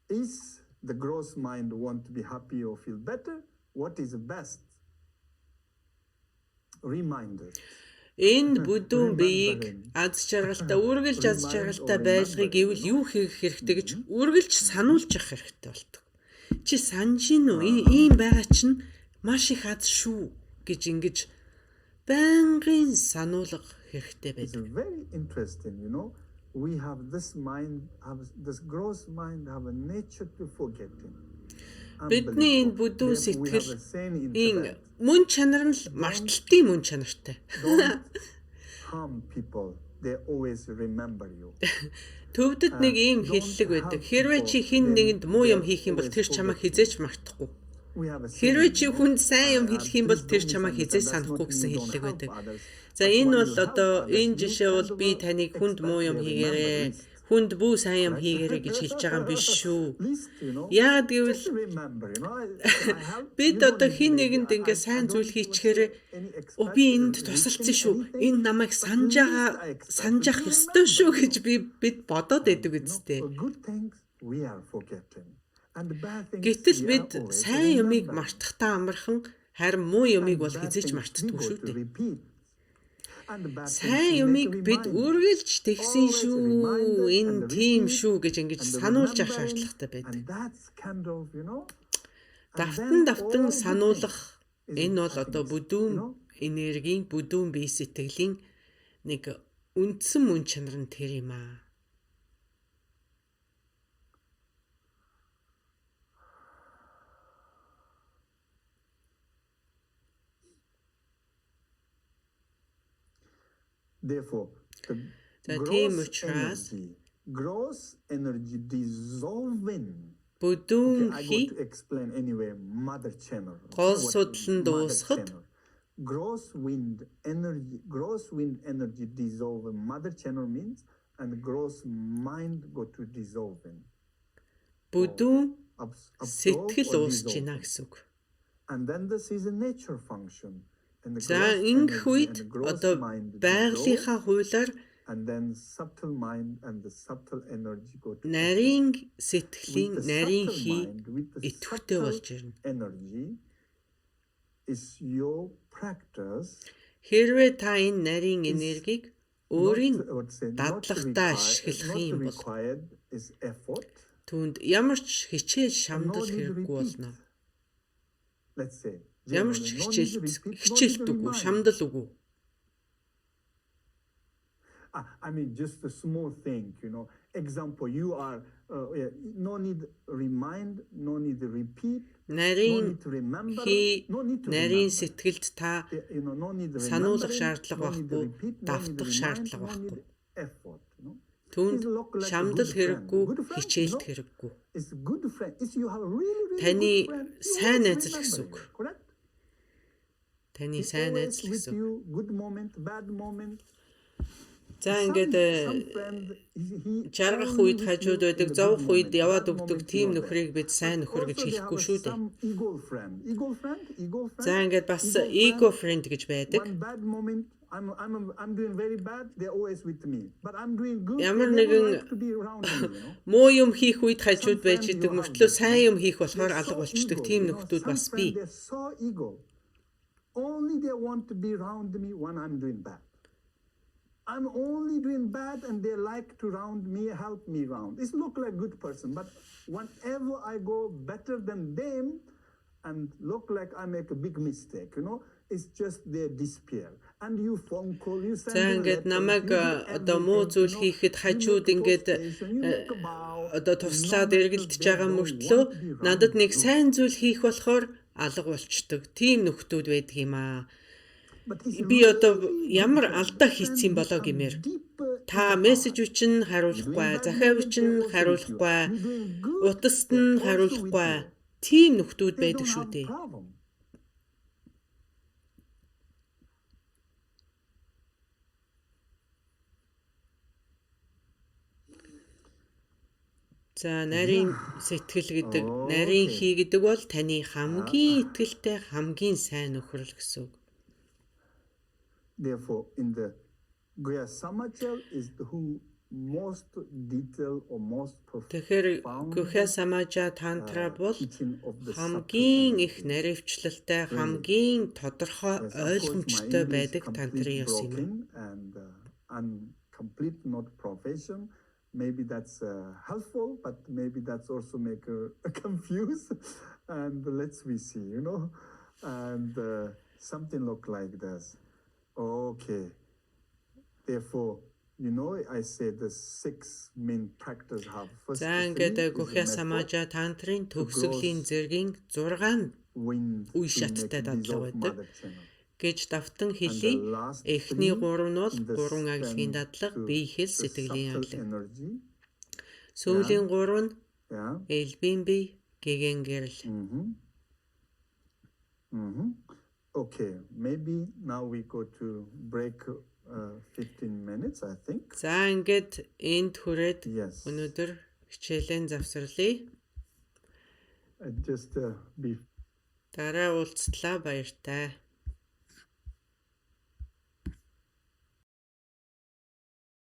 Is the gross mind want to be happy or feel better? What is best? reminders. Энэ бүдүүн биеийг аз жаргалтай үргэлж аз жаргалтай байлгыг гэвэл юу хийх хэрэгтэй гэж үргэлж сануулж явах хэрэгтэй болдог. Чи санаж ийн үү? Ийм байгаа чинь маш их аз шүү гэж ингэж байнгын сануулга хэрэгтэй It's байдаг. very interesting, you know. We have this mind, this gross mind, have a nature to forgetting. Бидний энэ бүдүүн сэтгэлийн мөн чанар нь л марталтын мөн чанартай. Don't harm people. They always remember you. Төвдөд нэг ийм хэллэг байдаг. Хэрвээ чи хэн нэгэнд муу юм хийх юм бол тэр чамайг хизээч мартахгүй. Хэрвээ чи хүнд сайн юм хэлэх юм бол тэр чамайг хизээч санахгүй гэсэн хэллэг байдаг. За энэ бол одоо энэ жишээ бол би таныг хүнд муу юм хийгээрэй, хүнд бүү сайн юм хийгээрэй гэж хэлж байгаа юм биш шүү. Яагаад гэвэл бид одоо хэн нэгэнд ингээ сайн зүйл хийчихээр би энд тусалсан шүү. Энэ намайг санджах ёстой шүү гэж бид бодоод байдаг үсттэй. Гэтэл бид сайн юмыг мартахтаа амархан харин муу юмыг бол хизээч мартдаггүй шүү дээ. Сайн юмыг бид үргэлж тэгсэн шүү, энэ тийм шүү гэж ингэж сануулж авах шаардлагатай байдаг. Давтан сануулах энэ бол одоо бүдүүн энергийн, бүдүүн бие сэтгэлийн нэг үндсэн мөн чанар нь тэр юм аа. Therefore, the gross energy dissolving. Бүдүүн I хий got to explain anyway. Mother channel. гол судлан дуусахад gross wind energy dissolving. Mother channel means and gross mind go to dissolving. бүдүүн сэтгэл уусч ийна гэсэн үг. And then this is a nature function. За ингэх үед одоо байгалийнхаа хуулиар and then subtle mind and the subtle energy go to нарийн сэтгэлийн нарийн хий идэвхтэй болж ирнэ. Energy is your practice. Хэрвээ та энэ нарийн энергийг өөрийн дадлагтаа ашиглах юм бол түүнд ямар ч хичээл шамдал хэрэггүй болно. Let's say Ямар ч хичээлт үгүй, шамдал үгүй. I mean, just a small thing, you know. Example, you are no need remind, no need repeat, нарийн хий, нарийн сэтгэлд та сануулгах шаардлага байхгүй, давтах шаардлага байхгүй. Түүнд шамдал хэрэггүй, хичээлт хэрэггүй. Таны сайн найз л гэсэн үг. Таны сайн найз л гэсэн үг. За ингээд жаргах үед хажууд байдаг, зовх үед яваад өгдөг тийм нөхрийг бид сайн нөхөр гэж хэлэхгүй шүү дээ. За ингээд бас ego friend гэж байдаг. I'm doing very bad, they're always with me. But I'm doing good. Ямар нэгэн муу юм хийх үед хажууд байж идэг мөртлөө сайн юм хийх болохоор алга болчдөг тийм нөхдүүд бас бий. Only they want to be around me when I'm doing bad. I'm only doing bad and they like to round me, help me round. It's look like good person, but whenever I go better than them and look like I make a big mistake, you know, it's just their despair. And you phone call, you send. За ингээд намайг одоо муу зүйл хийхэд хажууд ингээд одоо туслаад эргэлдэж байгаа мөртлөө надад нэг сайн зүйл хийх болохоор алга болчдөг. Тийм нөхдүүд байдаг юм аа. Би одоо ямар алдаа хийсэн болоо гэмээр та мессеж үчин хариулахгүй, захиав үчин хариулахгүй, утаст нь хариулахгүй тийм нөхдүүд байдаг шүү дээ. За нарийн сэтгэл гэдэг, нарийн хий гэдэг бол таны хамгийн итгэлтэй, хамгийн сайн нөхөр л гэсэн үг. Therefore, in the Guya Samachal is who most detailed or most Тэгэхээр profound гүхэ самажа тантра бол teaching of the хамгийн subtle их energy. наривчлалтай, Really. хамгийн тодорхой Yes, of course, my ойлгомжтой English байдаг complete тантрын ёс юм. broken and complete not profession. Maybe that's helpful, but maybe that's also make her confused. And let's we see, you know, and something look like this. Okay. Therefore, you know, I said the 6 main practice have. First За three ингээд is гүхэ the method самажа тантрын төгсгөлийн зэргийн 6 нь when үе to шаттай make дадлага dissolve байдаг mother channel. гэж давтан And the хэлий. last Эхний three 3 нь бол in the 3 агилгын stand дадлага, to бие хэл, the сэтгэлийн subtle агилга. energy. Сүүлийн 3 нь Yeah. элбийн бие, гэгээрэлд. Okay, maybe now we go to break 15 minutes, I think. За ингээд энд хүрээд Yes. өнөөдөр хичээлийн завсарлая. Just be Дараа уулзтлаа баяртай.